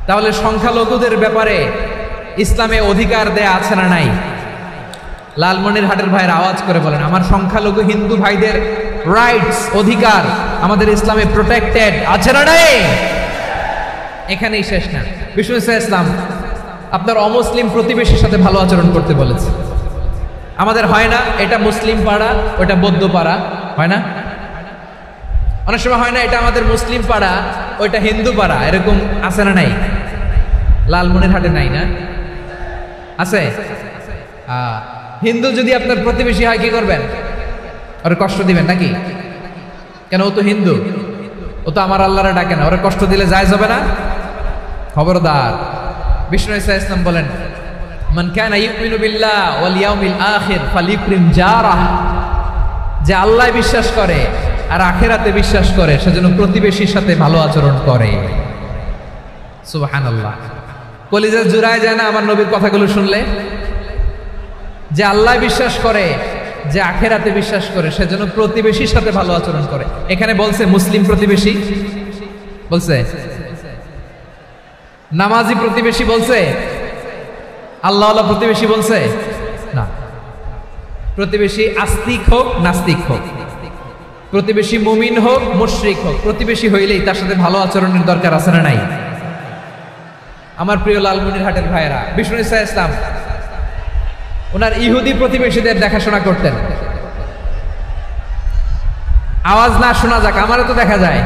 তাহলে সংখ্যালঘুদের ব্যাপারে ইসলামে অধিকার দেয়া আছে না নাই? লালমনিরহাটের ভাইয়ের আওয়াজ করে বলেন, আমার সংখ্যালঘু হিন্দু ভাইদের রাইটস, অধিকার আমাদের ইসলামে প্রোটেক্টেড আছে না নাই? এখানেই শেষ না। বিষ্ণু ইসলাম আপনার অমুসলিম প্রতিবেশীর সাথে ভালো আচরণ করতে বলেছে। আমাদের হয় না এটা মুসলিম পাড়া ওটা বৌদ্ধ পাড়া, হয় না? অনেক সময় হয় না এটা আমাদের মুসলিম পাড়া ওইটা হিন্দু পাড়া, এরকম আছে না নাই? লালমনিরহাটে নাই না? আছে? হিন্দু যদি আপনার প্রতিবেশী হয় কি করবেন? ওর কষ্ট দিবেন নাকি? কেন? ও তো হিন্দু, ও তো আমার আল্লাহরে ডাকে না, ওরা কষ্ট দিলে জায়েজ হবে না? খবরদার। বিষ্ণু ইসলাম বলেন, মান কানা ইউমিনু বিল্লাহ ওয়াল ইয়াউমিল আখির ফালিউকরিম জারাহ, যে আল্লাহ বিশ্বাস করে আর আখিরাতে বিশ্বাস করে সেজন্য প্রতিবেশীর সাথে ভালো আচরণ করে। সুবহানাল্লাহ। কলিজা জুড়ায় যায় না আমার নবীর কথাগুলো শুনলে? যে আল্লাহ বিশ্বাস করে, যে আখিরাতে বিশ্বাস করে সেজন্য প্রতিবেশীর সাথে ভালো আচরণ করে। এখানে বলছে মুসলিম প্রতিবেশী বলছে, নামাজি প্রতিবেশী বলছে, আল্লাহওয়ালা প্রতিবেশী বলছে না। প্রতিবেশী আস্তিক হোক নাস্তিক হোক, প্রতিবেশী মুমিন হোক মুশরিক হোক, প্রতিবেশী হইলেই তার সাথে ভালো আচরণের দরকার আছে না নাই? আমার প্রিয় লালমনিরহাটের ভাইয়েরা, বিষ্ণু ইসলাম ওনার ইহুদি প্রতিবেশীদের দেখাশোনা করতেন। আওয়াজ না শোনা যাক, আমারও তো দেখা যায়,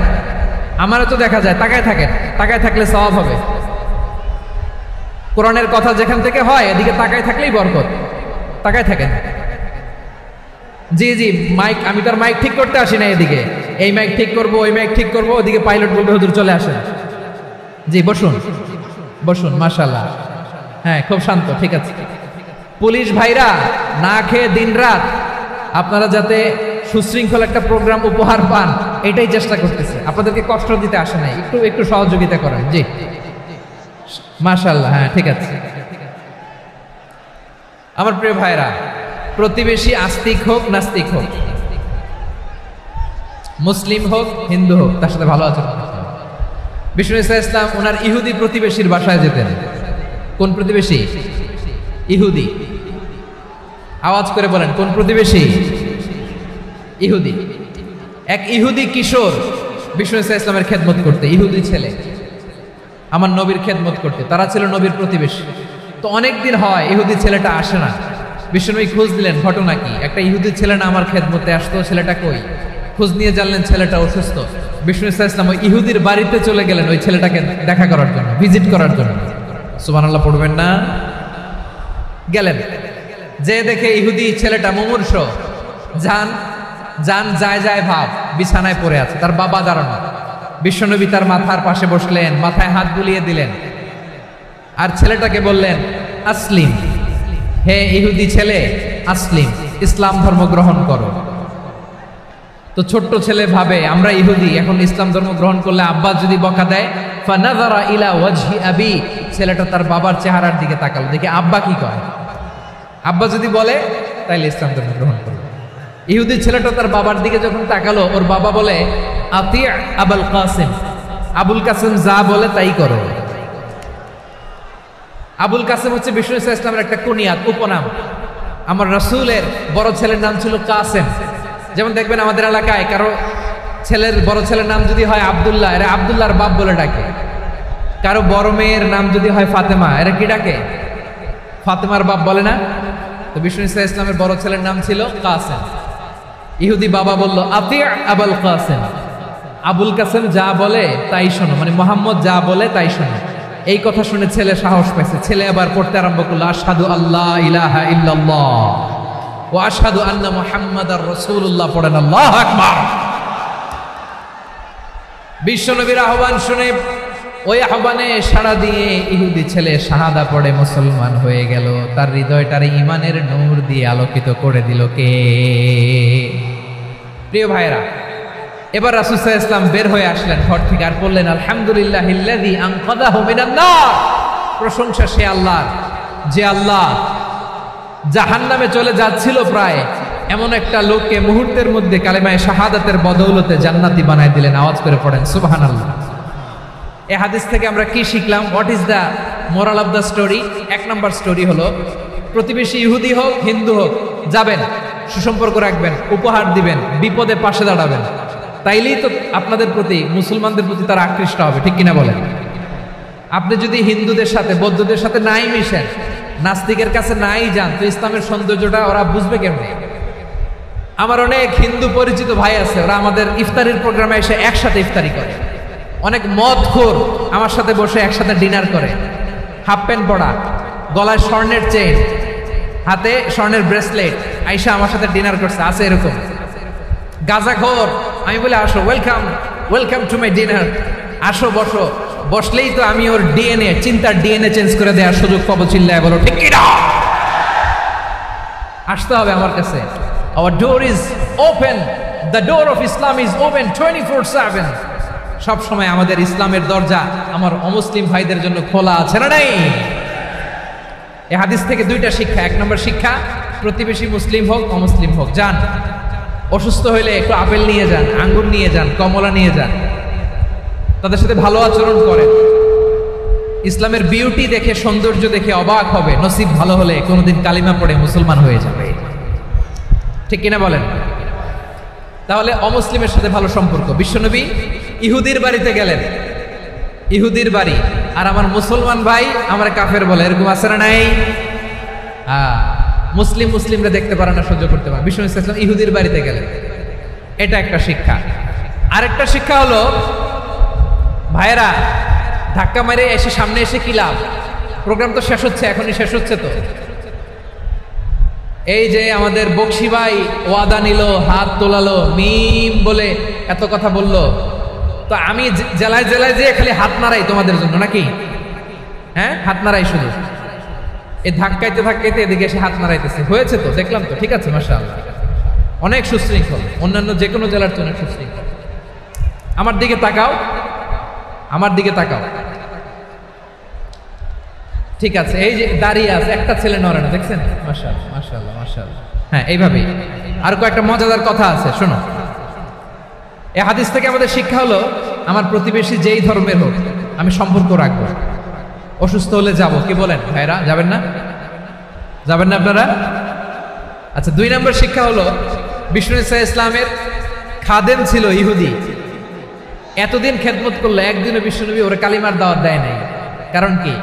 আমারও তো দেখা যায়। তাকায় থাকেন, তাকায় থাকলে সওয়াব হবে। কোরআনের কথা যেখান থেকে হয় এদিকে তাকায় থাকলেই বরকত। তাকায় থাকেন। জি জি, মাইক, আমি তার মাইক ঠিক করতে আসি না এদিকে, এই মাইক ঠিক করব ওই মাইক ঠিক করব, ওদিকে পাইলট বলবে হুজুর চলে আসেন। জি বসুন বসুন, মাশাআল্লাহ। হ্যাঁ খুব শান্ত, ঠিক আছে। পুলিশ ভাইরা না খেয়ে দিনরাত আপনারা যাতে সুশৃঙ্খল একটা প্রোগ্রাম উপহার পান এটাই চেষ্টা করতেছে, আপনাদেরকে কষ্ট দিতে আসে নাই, একটু একটু সহযোগিতা করেন। জি মাশাআল্লাহ, হ্যাঁ ঠিক আছে। আমার প্রিয় ভাইরা, প্রতিবেশী আস্তিক হোক নাস্তিক হোক, মুসলিম হোক হিন্দু হোক, তার সাথে ভালো আচরণ করতে হবে। বিষ্ণু ইসলাম ওনার ইহুদি প্রতিবেশীর বাসায় যেতেন। কোন প্রতিবেশী? ইহুদি। আওয়াজ করে বলেন, কোন প্রতিবেশী? ইহুদি। এক ইহুদি কিশোর বিষ্ণু ইসলামের খেদমত করতে, ইহুদি ছেলে আমার নবীর খেদমত করতে, তারা ছিল নবীর প্রতিবেশী। তো অনেকদিন হয় ইহুদি ছেলেটা আসে না। বিষ্ণুনবী খোঁজ দিলেন, ঘটনা কি? একটা ইহুদি ছেলে না আমার খেদমতে আসতো, ছেলেটা কই? খোঁজ নিয়ে জানলেন ছেলেটা অসুস্থ। বিষ্ণু ইসলাম ওই ইহুদির বাড়িতে চলে গেলেন ওই ছেলেটাকে দেখা করার জন্য, ভিজিট করার জন্য। সুবহানাল্লাহ পড়বেন না? গেলেন, যে দেখে ইহুদি ছেলেটা মুমূর্ষ, জান জান যায় যায় ভাব, বিছানায় পড়ে আছে, তার বাবা দাঁড়ানো। বিশ্বনবী তার মাথার পাশে বসলেন, মাথায় হাত বুলিয়ে দিলেন, আর ছেলেটাকে বললেন আসলিম, হে ইহুদি ছেলে আসলিম, ইসলাম ধর্ম গ্রহণ করো। তো ছোট্ট ছেলে ভাবে আমরা ইহুদি, এখন ইসলাম ধর্ম গ্রহণ করলে আব্বা যদি বকা দেয়, ফানাযারা ইলা ওয়াজহি আবি, ছেলেটা তার বাবার চেহারার দিকে তাকালো, দেখে আব্বা কি কয়। আব্বা যদি বলে তাইলে ইসলাম ধর্ম গ্রহণ করো। ইহুদি ছেলেটা তার বাবার দিকে যখন তাকালো, ওর বাবা বলে আতি আবুল কাসিম, আবুল কাসিম যা বলে তাই করো। আবুল কাসিম হচ্ছে বিষ্ণু ইসলামের একটা কুনিয়াত, উপনাম। আমার রাসূলের বড় ছেলের নাম ছিল কাসেম। যেমন দেখবেন আমাদের এলাকায় কারো ছেলের বড় ছেলের নাম যদি হয় আব্দুল্লাহ, এরা আব্দুল্লাহর বাপ বলে ডাকে। কারো বড় মেয়ের নাম যদি হয় ফাতেমা, এরা কি ডাকে? ফাতেমার বাপ বলে না? তো বিষ্ণু ইসলামের বড় ছেলের নাম ছিল কাসেম। ইহুদি বাবা বলল আতি আবুল কাসেম, আবুল কাসেম যা বলে তাই শোনো, মানে মোহাম্মদ যা বলে তাই শোনো। এই কথা শুনে ছেলে সাহস পেয়েছে, ছেলে আবার পড়তে আরম্ভ করলো আশহাদু আল্লাহ ইলাহা ইল্লাল্লাহ ওয়া আশহাদু আন্না মুহাম্মাদার রাসূলুল্লাহ, পড়েন আল্লাহু আকবার। বিশ্বনবীর আহ্বান শুনে ওই আহ্বানে সাড়া দিয়ে ইহুদি ছেলে শাহাদা পড়ে মুসলমান হয়ে গেল। তার হৃদয়টারে ঈমানের নূর দিয়ে আলোকিত করে দিল কে? প্রিয় ভাইরা, এবার রাসূল সাল্লাল্লাহু আলাইহি ওয়াসাল্লাম বের হয়ে আসলেন ঘর থেকে, আর বললেন আলহামদুলিল্লাহিল্লাযী আনকাযাহু মিনান নার, প্রশংসা সে আল্লাহর যে আল্লাহ জাহান্নামে চলে যাচ্ছিল প্রায় এমন একটা লোককে মুহূর্তের মধ্যে কালেমায়ে শাহাদাতের বদৌলতে জান্নাতি বানায় দিলেন। আওয়াজ করে পড়েন সুবহানাল্লাহ। এই হাদিস থেকে আমরা কি শিখলাম? What is the moral of the story? এক নম্বর স্টোরি হলো, প্রতিবেশী ইহুদি হোক হিন্দু হোক যাবেন, সুসম্পর্ক রাখবেন, উপহার দিবেন, বিপদে পাশে দাঁড়াবেন, তাইলেই তো আপনাদের প্রতি, মুসলমানদের প্রতি তারা আকৃষ্ট হবে, ঠিক কিনা বলেন? আপনি যদি হিন্দুদের সাথে, বৌদ্ধদের সাথে নাই মিশেন, নাস্তিকের কাছে নাই যান, তো ইসলামের সৌন্দর্যটা ওরা বুঝবে কেমনে? আমার অনেক হিন্দু পরিচিত ভাই আছে, ওরা আমাদের ইফতারির প্রোগ্রামে এসে একসাথে ইফতারি করে। অনেক মদখোর আমার সাথে বসে একসাথে ডিনার করে, হাফ প্যান্ট পরা, গলায় স্বর্ণের চেইন, হাতে স্বর্ণের ব্রেসলেট, আইসা আমার সাথে ডিনার করছে, আছে এরকম। গাঁজাখোর, আমি বলে আসো, welcome welcome to my dinner, আসো বসো। বসলেই তো আমি ওর ডিএনএ, চিন্তার ডিএনএ চেঞ্জ করে দেওয়ার সুযোগ পাবো, চিল্লায় বলো ঠিক কিনা? আসতে হবে আমার কাছে। Our door is open, the door of Islam is open 24/7। সব সময় আমাদের ইসলামের দরজা আমার অমুসলিম ভাইদের জন্য খোলা আছে না নাই? এই হাদিস থেকে দুইটা শিক্ষা। এক নম্বর শিক্ষা, প্রতিবেশী মুসলিম হোক অমুসলিম হোক, যান, অসুস্থ হইলে একটু আপেল নিয়ে যান, আঙ্গুর নিয়ে যান, কমলা নিয়ে যান, তাদের সাথে ভালো আচরণ করেন। ইসলামের বিউটি দেখে, সৌন্দর্য দেখে অবাক হবে, নসিব ভালো হলে কোনোদিন কালিমা পড়ে মুসলমান হয়ে যাবে, ঠিক কিনা বলেন? তাহলে অমুসলিমের সাথে ভালো সম্পর্ক। বিশ্বনবী ইহুদির বাড়িতে গেলেন, ইহুদির বাড়ি, আর আমার মুসলমান ভাই আমার কাফের বলে, এরকম আছে না নাই? মুসলিমরা দেখতে পারে না, সহ্য করতে পারে। বিশ্বনবী সাল্লাল্লাহু আলাইহি ওয়াসাল্লাম ইহুদির বাড়িতে গেলেন, এটা একটা শিক্ষা। আরেকটা শিক্ষা হলো, ভাইয়েরা ধাক্কা মেরে এসে সামনে এসে কি লাভ? প্রোগ্রাম তো শেষ হচ্ছে, এখনই শেষ হচ্ছে। তো এই যে আমাদের বকশি ভাই ওয়াদা নিল, হাত তোলালো, মিম বলে এত কথা বলল, তো আমি জেলায় জেলায় যে খালি হাত নাড়াই তোমাদের জন্য নাকি? হ্যাঁ, হাত নাড়াই শুধু। এই ধাক্কাইতে ধাক্কাইতে এদিকে এসে হাত নাড়াইতেছে, হয়েছে তো, দেখলাম তো, ঠিক আছে, মাশাআল্লাহ, অনেক সুশৃঙ্খল, অন্যান্য যে কোনো জেলার চেয়ে অনেক সুশৃঙ্খল। আমার দিকে তাকাও, আমার দিকে তাকাও, ঠিক আছে। এই যে দাঁড়িয়ে আছে, একটা ছেলে নড়ে না, দেখছেন? মাশাআল্লাহ মাশাআল্লাহ মাশাআল্লাহ। হ্যাঁ, এইভাবেই। আর কয়েকটা মজাদার কথা আছে, শোনো। এই হাদিস থেকে আমাদের শিক্ষা হলো, আমার প্রতিবেশী যেই ধর্মের হোক আমি সম্পর্ক রাখবো। অসুস্থ হলে যাব, কি বলেন ভাইরা? যাবেন না? যাবেন না আপনারা? আচ্ছা, 2 নম্বর শিক্ষা হলো, বিষ্ণু ঈসা ইসলামের খাদেম ছিল ইহুদি, এতদিন খেদমত করলো, একদিনও বিশ্বনবী ওরে কালিমার দাওয়াত দেয় নাই। কারণ কি?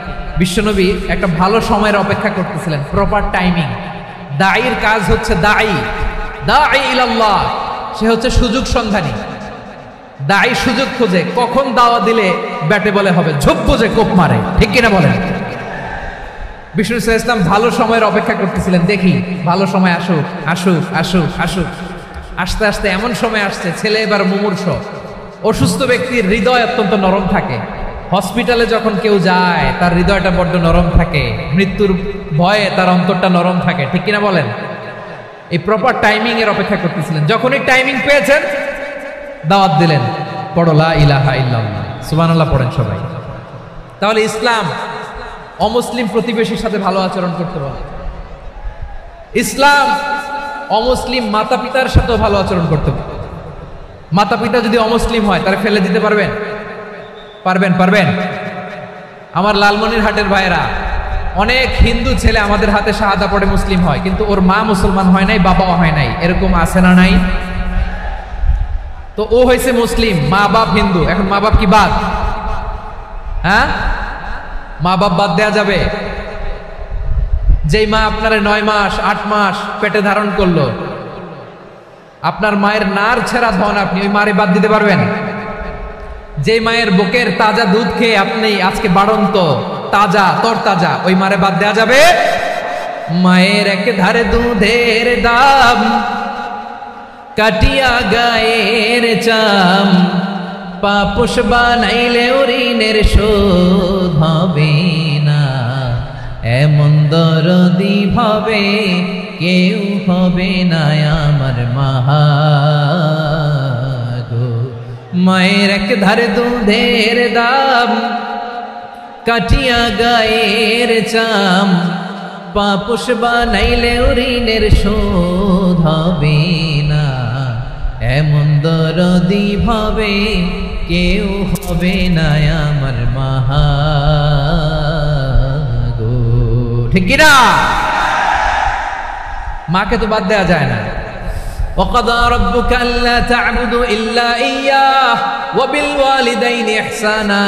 বিশ্বনবী একটা ভালো সময়ের অপেক্ষা করতেছিলেন, প্রপার টাইমিং। দাঈর কাজ হচ্ছে দাঈ ইলাল্লাহ, সে হচ্ছে সুযোগ সন্ধানী। দাঈ সুযোগ খোঁজে, কখন দাওয়া দিলে ব্যাটে বলে হবে, ঝোপ বুঝে কোপ মারে, ঠিক কিনা বলেন? বিষ্ণু ঈসা ইসলাম ভালো সময়ের অপেক্ষা করতেছিলেন, দেখি ভালো সময় আসুক আসুক আসুক আসুক। আস্তে আস্তে এমন সময় আসছে, ছেলে এবার মুমূর্ষ। অসুস্থ ব্যক্তির হৃদয় অত্যন্ত নরম থাকে, হসপিটালে যখন কেউ যায় তার হৃদয়টা বড্ড নরম থাকে, মৃত্যুর ভয়ে তার অন্তরটা নরম থাকে, ঠিক কিনা বলেন? এই প্রপার টাইমিং এর অপেক্ষা করতেছিলেন। যখনই টাইমিং পেয়েছেন, দাওয়াত দিলেন, পড়ো লা ইলাহা ইল্লাল্লাহ, সুবহানাল্লাহ পড়েন সবাই। তাহলে ইসলাম অমুসলিম প্রতিবেশীর সাথে ভালো আচরণ করতে বলে। ইসলাম অমুসলিম মাতা পিতার সাথেও ভালো আচরণ করতে বলে। মাতা পিতা যদি অমুসলিম হয়, তারা ফেলে দিতে পারবেন? পারবেন? পারবেন? আমার লালমনিরহাটের ভাইয়েরা, অনেক হিন্দু ছেলে আমাদের হাতে শাহাদা পড়ে মুসলিম হয়, কিন্তু ওর মা মুসলমান হয় নাই, বাবাও হয় নাই, এরকম আছে না নাই? তো ও হয়েছে মুসলিম, মা বাপ হিন্দু, এখন মা বাপ কি বাদ? হ্যাঁ, মা বাপ বাদ দেয়া যাবে? যেই মা আপনারা 9 মাস 8 মাস পেটে ধারণ করলো, আপনার মায়ের নার ছেঁড়া ধন, আপনি ওই মারে বাদ দিতে পারবেন? যে মায়ের বুকের তাজা দুধ খেয়ে আপনি আজকে বাড়ন্ত তাজা তরতাজা, ওই মারে বাদ দেয়া যাবে? মায়ের এক ধারে দুধের দাম, কাটিয়া গায়ের চাম, পাপোশ বানাইলে ঋণের শোধ হবে না, এমন দরদি ভাবে কেউ হবে না আমার মাহা গো। মায়ের এক ধারে দুধের দাম, কাটিয়া গায়ের চাম, পাপোশ বানাইলে ঋণের শোধ হবে না, এমন দরদি ভাবে কেউ হবে না আমার মাহা গো, ঠিক কিনা? মাকে তো বাদ দেওয়া যায় না। وقضى ربك ألا تعبدوا إلا إياه وبالوالدين إحسانا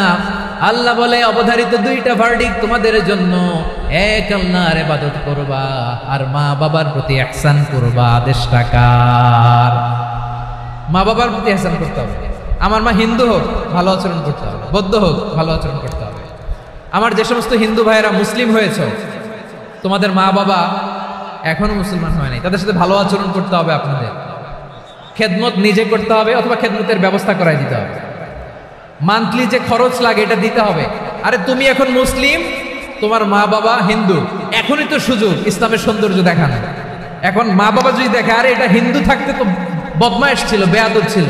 আল্লাহ বলে অবধারিত দুইটা ভার্ডিক তোমাদের জন্য, এক আল্লাহর ইবাদত করবা আর মা বাবার প্রতি ইহসান করবা। আদেশটা কার? মা বাবার প্রতি ইহসান করতে হবে। আমার মা হিন্দু হোক ভালো আচরণ করতে হবে, বৌদ্ধ হোক ভালো আচরণ করতে হবে। আমার যে সমস্ত হিন্দু ভাইয়েরা মুসলিম হয়েছে, তোমাদের মা বাবা এখনো মুসলমান হয় নাই, তাদের সাথে ভালো আচরণ করতে হবে। আপনাদের খেদমত নিজে করতে হবে অথবা খেদমতের ব্যবস্থা করাই দিতে হবে। মান্থলি যে খরচ লাগে এটা দিতে হবে। আরে তুমি এখন মুসলিম, তোমার মা বাবা হিন্দু, এখনই তো সুযোগ ইসলামের সৌন্দর্য দেখানো। এখন মা বাবা যদি দেখে আরে এটা হিন্দু থাকতে তো বদমাইশ ছিল, বেয়াদব ছিল,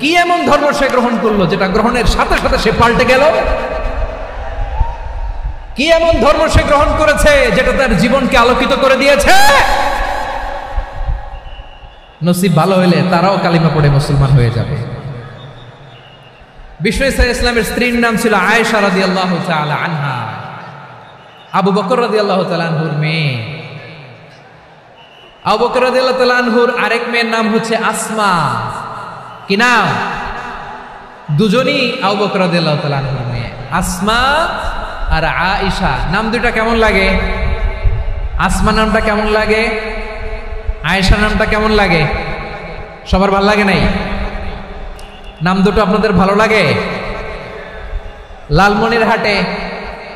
কি এমন ধর্ম সে গ্রহণ করলো যেটা গ্রহণের সাথে সাথে সে পাল্টে গেল? কি এমন ধর্ম সে গ্রহণ করেছে যেটা তার জীবনকে আলোকিত করে দিয়েছে? নসিব ভালো হইলে তারাও কালিমা পড়ে মুসলমান হয়ে যাবে। বিষ্ণু ইসলামের স্ত্রীর নাম ছিল আয়েশা রাদিয়াল্লাহু তাআলা আনহা, আবু বকর রাদিয়াল্লাহু তাআলা আনহুর মেয়ে। আবু বকর রাদিয়াল্লাহু তাআলা আনহুর আরেক মেয়ের নাম হচ্ছে আসমা। কি নাম? দুজনই আবু বকর রাদিয়াল্লাহু তাআলা আনহুর মেয়ে, আসমা আর আয়েশা। নাম দুইটা কেমন লাগে? আসমা নামটা কেমন লাগে? আয়েশা নামটা কেমন লাগে? সবার ভালো লাগে নাই? নাম দুটো আপনাদের ভালো লাগে? লালমনিরহাটে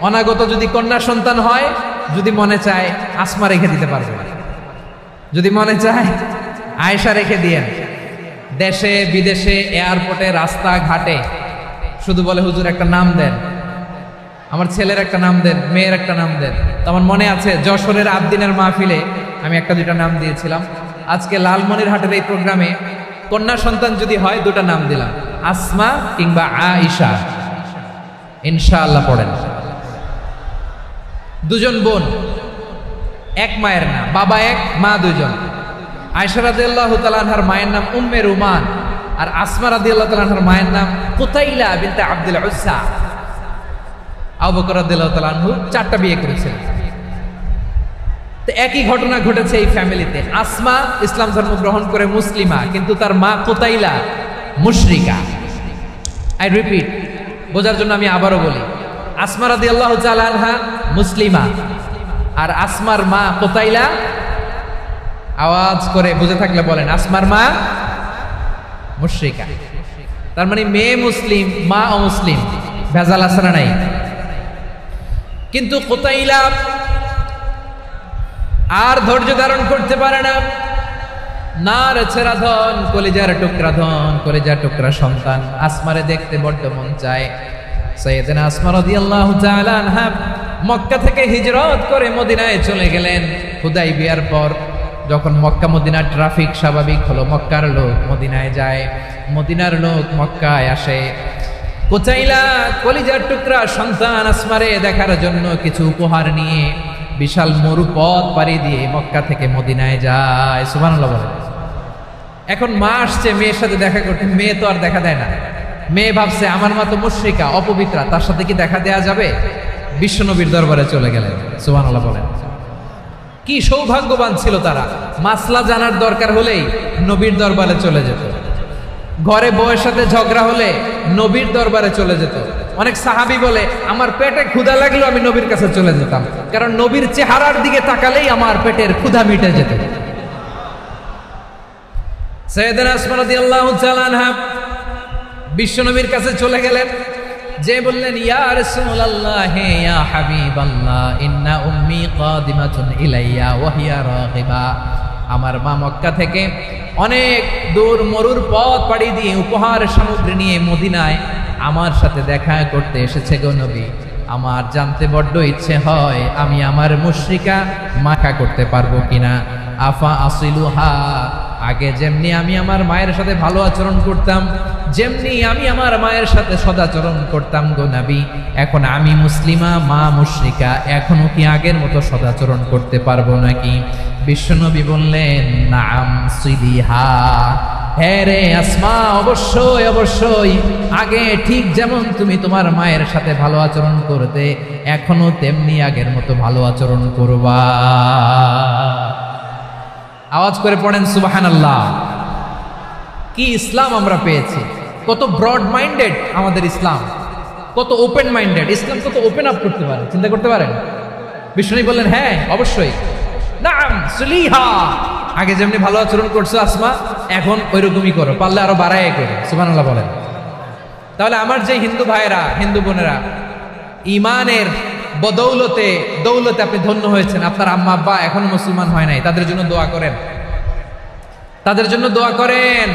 অনাগত যদি কন্যা সন্তান হয়, যদি মনে চায় আসমা রেখে দিতে পারবে, যদি মনে চায় আয়েশা রেখে দিয়েন। দেশে বিদেশে এয়ারপোর্টে রাস্তাঘাটে শুধু বলে হুজুর একটা নাম দেন, আমার ছেলের একটা নাম দেন, মেয়ের একটা নাম দেন। তো আমার মনে আছে যশোরের আবদিনের মাহফিলে আমি একটা দুইটা নাম দিয়েছিলাম। আজকে লালমনিরহাটের এই প্রোগ্রামে কন্যা সন্তান যদি হয় দুটা নাম দিলাম, আসমা কিংবা আয়েশা। ইনশাআল্লাহ পড়েন। দুজন বোন, এক মায়ের নাম, বাবা এক মা দুজন। আয়েশা রাদিয়াল্লাহু তাআলা আনহার মায়ের নাম উম্মে রুমান, আর আসমা রাদিয়াল্লাহু তাআলা আনহার মায়ের নাম কুতাইলা বিনতে আব্দুল উজ্জা। আবু বকর রাদিয়াল্লাহু তাআলা আনহু 4টা বিয়ে করেছিলেন। তো একই ঘটনা ঘটেছে এই ফ্যামিলিতে। আসমা ইসলাম ধর্ম গ্রহণ করে মুসলিমা, কিন্তু তার মা কুতাইলা মুশরিকা। আই রিপিট, বোঝার জন্য আমি আবারও বলি, আসমা রাদিয়াল্লাহু তাআলা আনহা মুসলিমা, আর আসমার মা কুতাইলা, আওয়াজ করে বুঝে থাকলে বলেন, আসমার মা মুশরিকা। তার মানে মেয়ে মুসলিম, মা অমুসলিম। ভেজাল আছে না নাই? কিন্তু কুতাইলা আর ধৈর্য ধারণ করতে পারে না। নার ছেড়া ধন, কলিজার টুকরা ধন, কলিজার টুকরা সন্তান আসমারে দেখতে বড্ড মন চায়। সাইয়েদনা আসমা রাদিয়াল্লাহু তাআলা আনহা মক্কা থেকে হিজরত করে মদিনায় চলে গেলেন। হুদাইবিয়ার পর যখন মক্কা মদিনার ট্রাফিক স্বাভাবিক হলো, মক্কার লোক মদিনায় যায়, মদিনার লোক মক্কায় আসে। কুতাইলা কলিজার টুকরা সন্তান আসমারে দেখার জন্য কিছু উপহার নিয়ে বিশাল মরুপথ পাড়ি দিয়ে মক্কা থেকে মদিনায় যায়। সুবহানাল্লাহ বলে। এখন মা আসছে মেয়ের সাথে দেখা করতে, মেয়ে তো আর দেখা দেয় না। মেয়ে ভাবছে আমার মা তো মুশরিকা, অপবিত্রা, তার সাথে কি দেখা দেয়া যাবে? বিশ্বনবীর দরবারে চলে গেলেন। সুবহানাল্লাহ বলেন। কি সৌভাগ্যবান ছিল তারা, মাসলা জানার দরকার হলেই নবীর দরবারে চলে যেত। ঘরে বউয়ের সাথে ঝগড়া হলে নবীর দরবারে চলে যেত। অনেক সাহাবী বলে আমার পেটে ক্ষুধা লাগলো আমি নবীর কাছে চলে যেতাম, কারণ নবীর চেহারার দিকে তাকালেই আমার পেটের ক্ষুধা মিটে যেত। সাইয়েদনা আসমা রাদিয়াল্লাহু তাআলা আনহা বিশ্বনবীর কাছে চলে গেলেন, যে বললেন ইয়া রাসূলুল্লাহ ইয়া হাবিবাল্লাহ ইন্না উম্মি কাদিমাতুন ইলাইয়া ওয়া হিয়া রাগিবা। আমার মা মক্কা থেকে অনেক দূর মরুর পথ পাড়ি দিয়ে উপহার সামগ্রী নিয়ে মদিনায় আমার সাথে দেখা করতে এসেছে গো নবী। আমার জানতে বড্ড ইচ্ছে হয় আমি আমার মুশরিকা মাখা করতে পারবো কিনা। আফা আসিলুহা, আগে যেমনি আমি আমার মায়ের সাথে ভালো আচরণ করতাম, যেমনি আমি আমার মায়ের সাথে সদাচরণ করতাম গো নবী, এখন আমি মুসলিমা, মা মুশরিকা, এখনো কি আগের মতো সদাচরণ করতে পারবো নাকি? বিশ্বনবী বললেন নাম সিলিহা, হ্যাঁ রে আসমা, অবশ্যই অবশ্যই, আগে ঠিক যেমন তুমি তোমার মায়ের সাথে ভালো আচরণ করতে, এখনো তেমনি আগের মতো ভালো আচরণ করবা। আওয়াজ করে পড়েন সুবহানাল্লাহ। কি ইসলাম আমরা পেয়েছি, কত ব্রড মাইন্ডেড আমাদের ইসলাম, কত ওপেন মাইন্ডেড ইসলাম, কত ওপেন আপ করতে পারে, চিন্তা করতে পারেন। বিষ্ণু বললেন হ্যাঁ অবশ্যই, নাম সুলিহা, আগে যেমনি ভালো আচরণ করছো আসমা, এখন ওইরকমই করো, পারলে আরো বাড়ায় করো। সুবহানাল্লাহ বলেন। তাহলে আমার যে হিন্দু ভাইয়েরা, হিন্দু বোনেরা, ইমানের বদৌলতে দৌলতে আপনি ধন্য হয়েছেন, আপনার আম্মা আব্বা এখনো মুসলমান হয় নাই, তাদের জন্য দোয়া করেন, তাদের জন্য দোয়া করেন,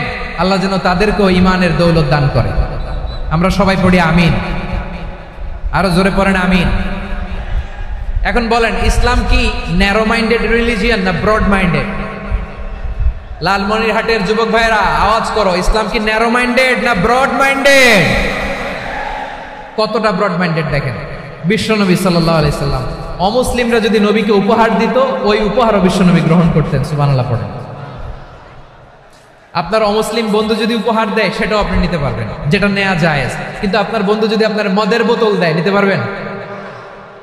আল্লাহ যেন তাদেরকেও ইমানের দৌলত দান করে। আমরা সবাই পড়ি আমিন, আরো জোরে পড়েন আমিন। এখন বলেন, ইসলাম কি ন্যারো মাইন্ডেড রিলিজিয়ান না ব্রড মাইন্ডেড? লালমনিরহাটের যুবক ভাইরা আওয়াজ করো, ইসলাম কি ন্যারো মাইন্ডেড না ব্রড মাইন্ডেড? কতটা ব্রড মাইন্ডেড দেখেন। বিশ্বনবী সাল্লাল্লাহু আলাইহি সাল্লাম, অমুসলিমরা যদি নবীকে উপহার দিত, ওই উপহারও বিশ্বনবী গ্রহণ করতেন। সুবহানাল্লাহ পড়েন। আপনার অমুসলিম বন্ধু যদি উপহার দেয়, সেটাও আপনি নিতে পারবেন, যেটা নেওয়া যায়। কিন্তু আপনার বন্ধু যদি আপনার মদের বোতল দেয়, নিতে পারবেন?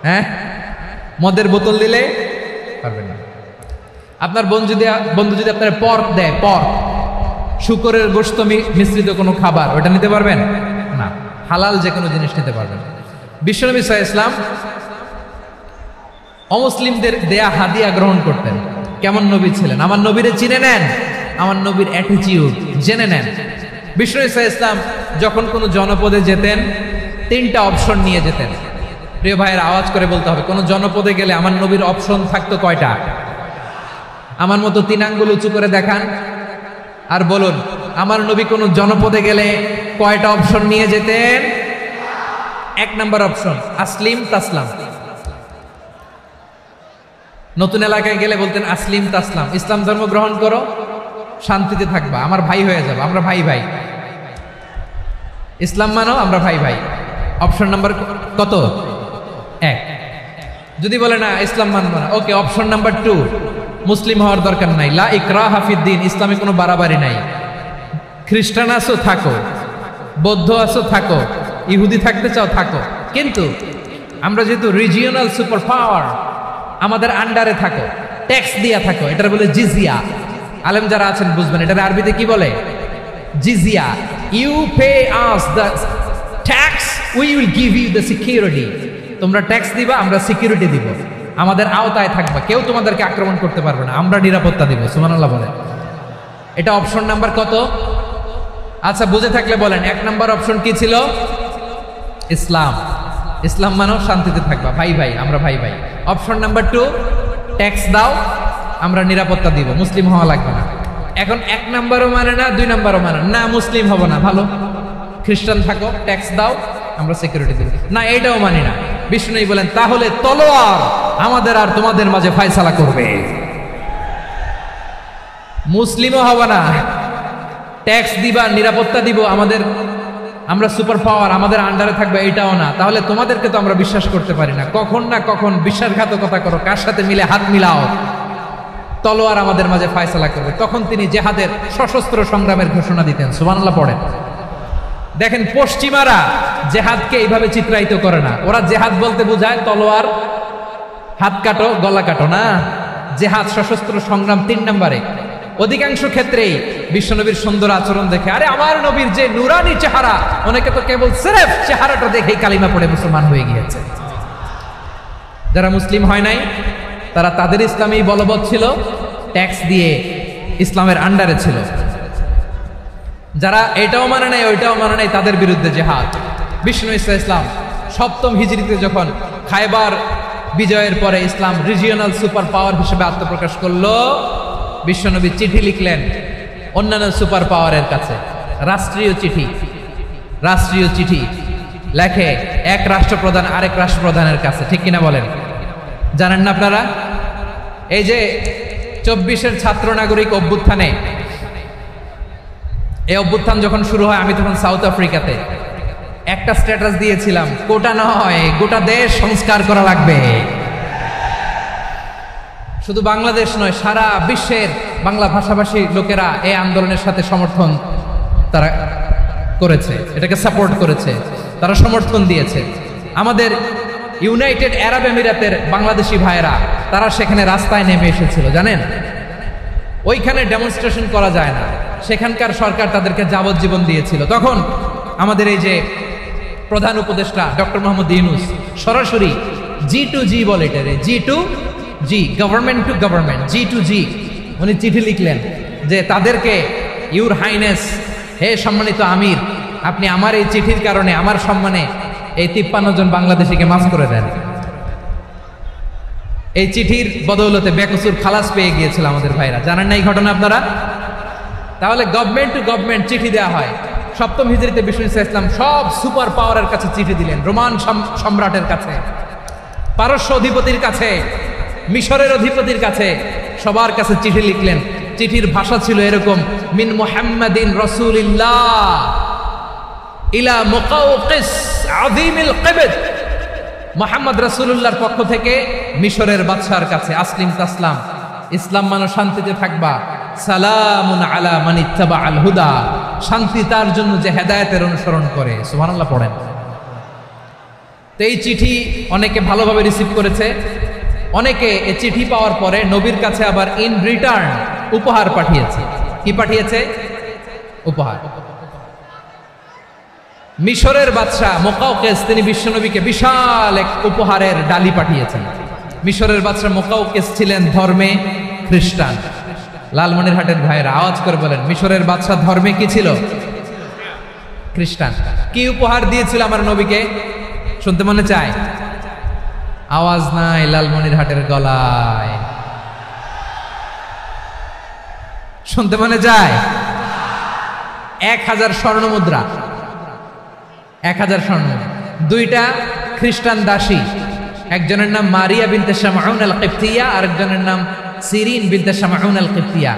হ্যাঁ, মদের বোতল দিলে পারবেন না। আপনার বন্ধু যদি আপনার পর্ক দেয়, পর্ক, শুকরের গোশত মিশ্রিত কোনো খাবার, ওটা নিতে পারবেন না। হালাল যে কোনো জিনিস নিতে পারবেন। বিশ্বনবী সাল্লাল্লাহু আলাইহি ওয়াসাল্লাম অমুসলিমদের দেয়া হাদিয়া গ্রহণ করতেন। কেমন নবী ছিলেন? আমার নবীরে চিনে নেন, আমার নবীর অ্যাটিটিউড জেনে নেন। বিশ্বনবী সাল্লাল্লাহু আলাইহি ওয়াসাল্লাম যখন কোনো জনপদে যেতেন, 3টা অপশন নিয়ে যেতেন। প্রিয় ভাইয়ের আওয়াজ করে বলতে হবে, কোন জনপদে গেলে আমার নবীর অপশন থাকতো কয়টা? আমার মতো 3 আঙ্গুল উঁচু করে দেখান আর বলুন, আমার নবী কোন জনপদে গেলে কয়টা অপশন নিয়ে যেতেন? 1 নাম্বার অপশন, আসলিম তাসলাম। নতুন এলাকায় গেলে বলতেন আসলিম তাসলাম, ইসলাম ধর্ম গ্রহণ করো, শান্তিতে থাকবা, আমার ভাই হয়ে যাবে, আমরা ভাই ভাই। ইসলাম মানো, আমরা ভাই ভাই। অপশন নাম্বার কত? 1। যদি বলে না ইসলাম মানবো না, ওকে, অপশন নাম্বার 2, মুসলিম হওয়ার দরকার নাই, লা ইকরাহা ফিদ্দিন, ইসলামে কোনো বাড়াবাড়ি নাই। খ্রিস্টান আছো থাকো, বৌদ্ধ আছো থাকো, ইহুদি থাকতে চাও থাকো, কিন্তু আমরা যেহেতু রিজিওনাল সুপার পাওয়ার, আমাদের আন্ডারে থাকো, ট্যাক্স দিয়া থাকো, এটার বলে জিজিয়া। আলেম যারা আছেন বুঝবেন, এটার আরবিতে কি বলে? জিজিয়া। You pay us the tax, we will give you the security. তোমরা ট্যাক্স দিবা, আমরা সিকিউরিটি দিব, আমাদের আওতায় থাকবা, কেউ তোমাদেরকে আক্রমণ করতে পারবে না, আমরা নিরাপত্তা দিব। সুবহানাল্লাহ বলেন। এটা অপশন নাম্বার কত? আচ্ছা, বুঝে থাকলে বলেন, 1 নাম্বার অপশন কি ছিল? ইসলাম। ইসলাম মানো, শান্তিতে থাকবা, ভাই ভাই, আমরা ভাই ভাই। অপশন নাম্বার 2, ট্যাক্স দাও, আমরা নিরাপত্তা দিব, মুসলিম হওয়া লাগবে না। এখন 1 নাম্বারও মানে না, 2 নাম্বারও মানে না, মুসলিম হবো না, ভালো, খ্রিস্টান থাকো, ট্যাক্স দাও, আমরা সিকিউরিটি দিব না, এইটাও মানি না। বিষ্ণু বলেন, তাহলে তলোয়ার আমাদের আর তোমাদের মাঝে ফয়সালা করবে। মুসলিমও হবে না, ট্যাক্স দিবা, নিরাপত্তা দিব, আমরা সুপার পাওয়ার, আমাদের আন্ডারে থাকবে, এইটাও না। তাহলে তোমাদেরকে তো আমরা বিশ্বাস করতে পারি না, কখন না কখন বিশ্বাসঘাতকতা করো, কার সাথে মিলে হাত মিলাও, তলোয়ার আমাদের মাঝে ফয়সালা করবে। তখন তিনি জেহাদের সশস্ত্র সংগ্রামের ঘোষণা দিতেন। সুবহানাল্লাহ পড়েন। দেখেন, পশ্চিমারা জেহাদকে এইভাবে চিত্রায়িত করে না। ওরা জেহাদ বলতে বোঝায় তলোয়ার, হাত কাটো, গলা কাটো, না। জেহাদ সশস্ত্র সংগ্রাম 3 নম্বরে। অধিকাংশ ক্ষেত্রেই বিশ্বনবীর সুন্দর আচরণ দেখে, আরে আমার নবীর যে নুরানি চেহারা, অনেকে তো কেবল সিরেফ চেহারাটা দেখেই কালিমা পড়ে মুসলমান হয়ে গিয়েছে। যারা মুসলিম হয় নাই, তারা তাদের ইসলামেই বলবৎ ছিল, ট্যাক্স দিয়ে ইসলামের আন্ডারে ছিল। যারা এটাও মানে নাই, ওইটাও মানে নাই, তাদের বিরুদ্ধে জেহাদ। বিষ্ণু ইসলাম 7ম হিজরিতে যখন খায়বার বিজয়ের পরে ইসলাম রিজিওনাল সুপার পাওয়ার হিসেবে আত্মপ্রকাশ করলো, বিশ্বনবী চিঠি লিখলেন অন্যান্য সুপার পাওয়ারের কাছে, রাষ্ট্রীয় চিঠি লেখে এক রাষ্ট্রপ্রধান আরেক রাষ্ট্রপ্রধানের কাছে, ঠিক কিনা বলেন? জানেন না আপনারা? এই যে 24-এর ছাত্র নাগরিক অভ্যুত্থানে, এই অভ্যুত্থান যখন শুরু হয়, আমি তখন সাউথ আফ্রিকাতে, একটা স্ট্যাটাস দিয়েছিলাম, কোটা নয়, গোটা দেশ সংস্কার করা লাগবে। শুধু বাংলাদেশ নয়, সারা বিশ্বের বাংলা ভাষাভাষী লোকেরা এই আন্দোলনের সাথে সমর্থন তারা করেছে, এটাকে সাপোর্ট করেছে, তারা সমর্থন দিয়েছে। আমাদের ইউনাইটেড আরব আমিরাতের বাংলাদেশি ভাইয়েরা, তারা সেখানে রাস্তায় নেমে এসেছিল, জানেন? ওইখানে ডেমনস্ট্রেশন করা যায় না, সেখানকার সরকার তাদেরকে যাবজ্জীবন দিয়েছিল। তখন আমাদের এই যে প্রধান উপদেষ্টা ডক্টর মোহাম্মদ ইউনূস সরাসরি G2G বলে, এটারে G2G, government to government, G2G, উনি চিঠি লিখলেন যে তাদেরকে, ইউর হাইনেস, হে সম্মানিত আমির, আপনি আমার এই চিঠির কারণে আমার সম্মানে এই 53 জন বাংলাদেশিকে মাফ করে দেন। এই চিঠির বদৌলতে বেকসুর খালাস পেয়ে গিয়েছিল আমাদের ভাইরা। জানেন না এই ঘটনা আপনারা? তাহলে গভর্নমেন্ট টু গভর্নমেন্ট চিঠি দেওয়া হয়। সপ্তম হিজরিতে বিষ্ণু ইসলাম সব সুপার পাওয়ারের কাছে চিঠি দিলেন, রোমান সম্রাটের কাছে, পারস্য অধিপতির কাছে, মিশরের অধিপতির কাছে, সবার কাছে চিঠি লিখলেন। চিঠির ভাষা ছিল এরকম, মিন মুহাম্মাদিন রাসূলিল্লাহ ইলা মুকাওকিস আযীমিল কিবত, মুহাম্মদ রাসূলুল্লাহর পক্ষ থেকে মিশরের বাদশার কাছে, আসলিম তাসলাম, ইসলাম মানো শান্তিতে থাকবা, সালামুন আলা মান ইত্তাবাআল হুদা, শান্তি তার জন্য যে হেদায়েতের অনুসরণ করে। সুবহানাল্লাহ পড়েন। তো এই চিঠি অনেকে ভালোভাবে রিসিভ করেছে, অনেকে এই চিঠি পাওয়ার পরে নবীর কাছে আবার ইন রিটার্ন উপহার পাঠিয়েছে। কি পাঠিয়েছে? উপহার। মিশরের বাদশা মুকাওকিস তিনি বিশ্বনবীকে বিশাল এক উপহারের ডালি পাঠিয়েছেন। মিশরের বাদশা মুকাওকিস ছিলেন ধর্মে খ্রিস্টান। লালমনিরহাটের ভাইয়েরা আওয়াজ করে বলেন, মিশরের বাদশা ধর্মে কি ছিল? খ্রিস্টান। কি উপহার দিয়েছিল আমার নবীকে? শুনতে মনে চায়? আওয়াজ নাই লালমনিরহাটের গলায়, শুনতে মনে যায়? 1000 স্বর্ণ মুদ্রা, 1000 স্বর্ণ মুদ্রা। 2টা খ্রিস্টান দাসী, একজনের নাম মারিয়া বিনতে শামউন আল কিবতিয়া, আরেকজনের নাম সিরিন বিনতে শামউন আল কিবতিয়া।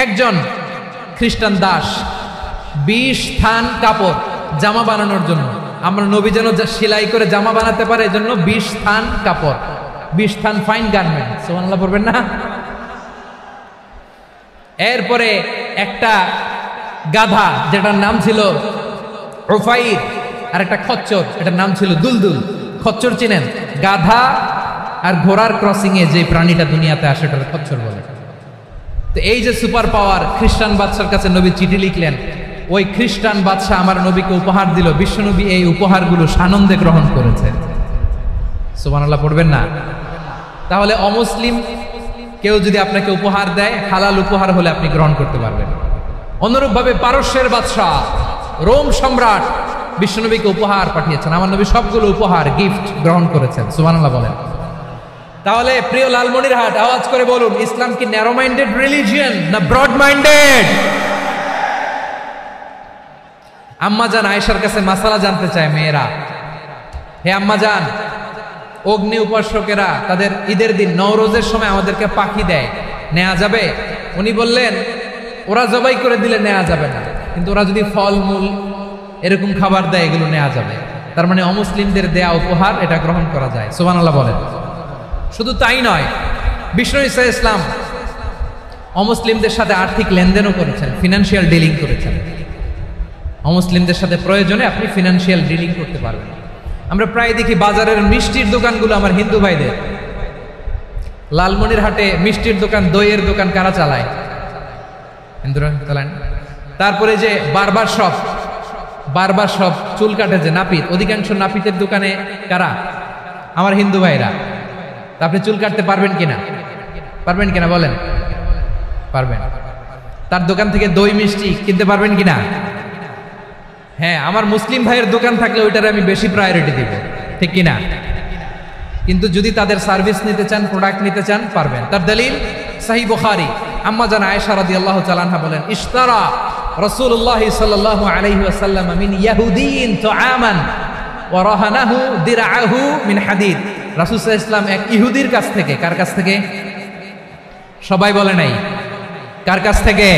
একজন খ্রিস্টান দাস 20 থান কাপড় জামা বানানোর জন্য, আমরা নবী যেন সেলাই করে জামা বানাতে পারে এজন্য 20 থান কাপড়, 20 থান ফাইন গার্মেন্ট। সুবহানাল্লাহ পড়বেন না? এরপরে একটা গাধা যেটার নাম ছিল উফাইর, আর একটা খচ্চর, এটার নাম ছিল দুলদুল। খচ্চর চিনেন? গাধা আর ঘোড়ার ক্রসিং এ যে প্রাণীটা দুনিয়াতে আসে ওটাকে খচ্চর বলে। তো এই যে সুপার পাওয়ার খ্রিস্টান বাদশার কাছে নবী চিঠি লিখলেন, ওই খ্রিস্টান বাদশা আমার নবীকে উপহার দিল। বিশ্বনবী এই উপহারগুলো সানন্দে গ্রহণ করেছেন। সুবহানাল্লাহ পড়বেন না? তাহলে অমুসলিম কেউ যদি আপনাকে উপহার দেয়, হালাল উপহার হলে আপনি গ্রহণ করতে পারবেন। অনুরূপভাবে পারস্যের বাদশা, রোম সম্রাট বিশ্বনবীকে উপহার পাঠিয়েছেন। আমার নবী সবগুলো উপহার, গিফট গ্রহণ করেছেন। সুবহানাল্লাহ বলেন। তাহলে প্রিয় লালমনিরহাট, আওয়াজ করে বলুন, ইসলাম কি ন্যারো মাইন্ডেড রিলিজিয়ন না ব্রড মাইন্ডেড? আম্মাজান আয়েশার কাছে মাসালা জানতে চায় মেয়েরা, হে আম্মাজান, অগ্নি উপাসকেরা তাদের ঈদের দিন নওরোজের সময় আমাদেরকে পাখি দেয়, নেওয়া যাবে? উনি বললেন, ওরা জবাই করে দিলে নেওয়া যাবে না, কিন্তু ওরা যদি ফল মূল এরকম খাবার দেয় এগুলো নেওয়া যাবে। তার মানে অমুসলিমদের দেয়া উপহার এটা গ্রহণ করা যায়। সুবহানাল্লাহ বলেন। শুধু তাই নয়, বিষ্ণু ঈসা ইসলাম অমুসলিমদের সাথে আর্থিক লেনদেনও করেছেন, ফিনান্সিয়াল ডিলিং করেছেন। অমুসলিমদের সাথে প্রয়োজনে আপনি ফিনান্সিয়াল ডিলিং করতে পারবেন। আমরা প্রায় দেখি বাজারের মিষ্টির দোকানগুলো আমার হিন্দু ভাইদের। লালমনিরহাটে মিষ্টির দোকান, দইয়ের দোকান কারা চালায়? হিন্দুরা চালায়। তারপরে যে বারবার শপ, চুল কাটে যে নাপিত, অধিকাংশ নাপিতের দোকানে কারা? আমার হিন্দু ভাইরা। তা আপনি চুল কাটতে পারবেন কিনা? পারবেন কিনা বলেন? পারবেন। তার দোকান থেকে দই মিষ্টি কিনতে পারবেন কিনা? হ্যাঁ, আমার মুসলিম ভাইয়ের দোকান থাকলে ওইটারে আমি বেশি প্রায়োরিটি দিব, ঠিক কিনা? কিন্তু যদি তাদের সার্ভিস নিতে চান, প্রোডাক্ট নিতে চান, পারবেন। তার দলিল সহিহ বুখারী, আম্মা জান আয়েশা রাদিয়াল্লাহু তাআলা আনহা বলেন, ইশতারা রাসূলুল্লাহ সাল্লাল্লাহু আলাইহি ওয়াসাল্লাম মিন ইয়াহুদিয়িন তুআমান ওয়া রাহানাহু দিরআহু মিন হাদিদ। রাসূল সাল্লাল্লাহু আলাইহি ওয়াসাল্লাম এক ইহুদির কাছ থেকে, কার কাছ থেকে? সবাই বলে নাই কার কাছ থেকে?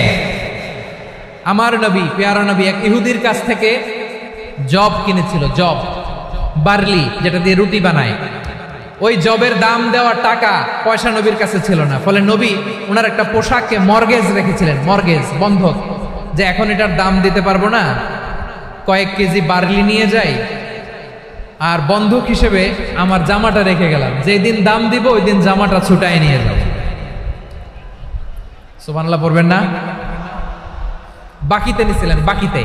আমার নবী, পেয়ারা নবী এক ইহুদির কাছ থেকে জব কিনেছিল। জব, বার্লি, যেটা দিয়ে রুটি বানায়। ওই জবের দাম দেওয়ার টাকা পয়সা নবীর কাছে ছিল না। ফলে নবী ওনার একটা পোশাককে মর্গেজ রেখেছিলেন, মর্গেজ, বন্ধক, যে এখন এটার দাম দিতে পারবো না, কয়েক কেজি বার্লি নিয়ে যাই আর বন্ধক হিসেবে আমার জামাটা রেখে গেলাম, যেদিন দাম দিব ওই দিন জামাটা ছুটায় নিয়ে যাব। সুবহানাল্লাহ পড়বেন না? বাকিতে নিছিলেন, বাকিতে।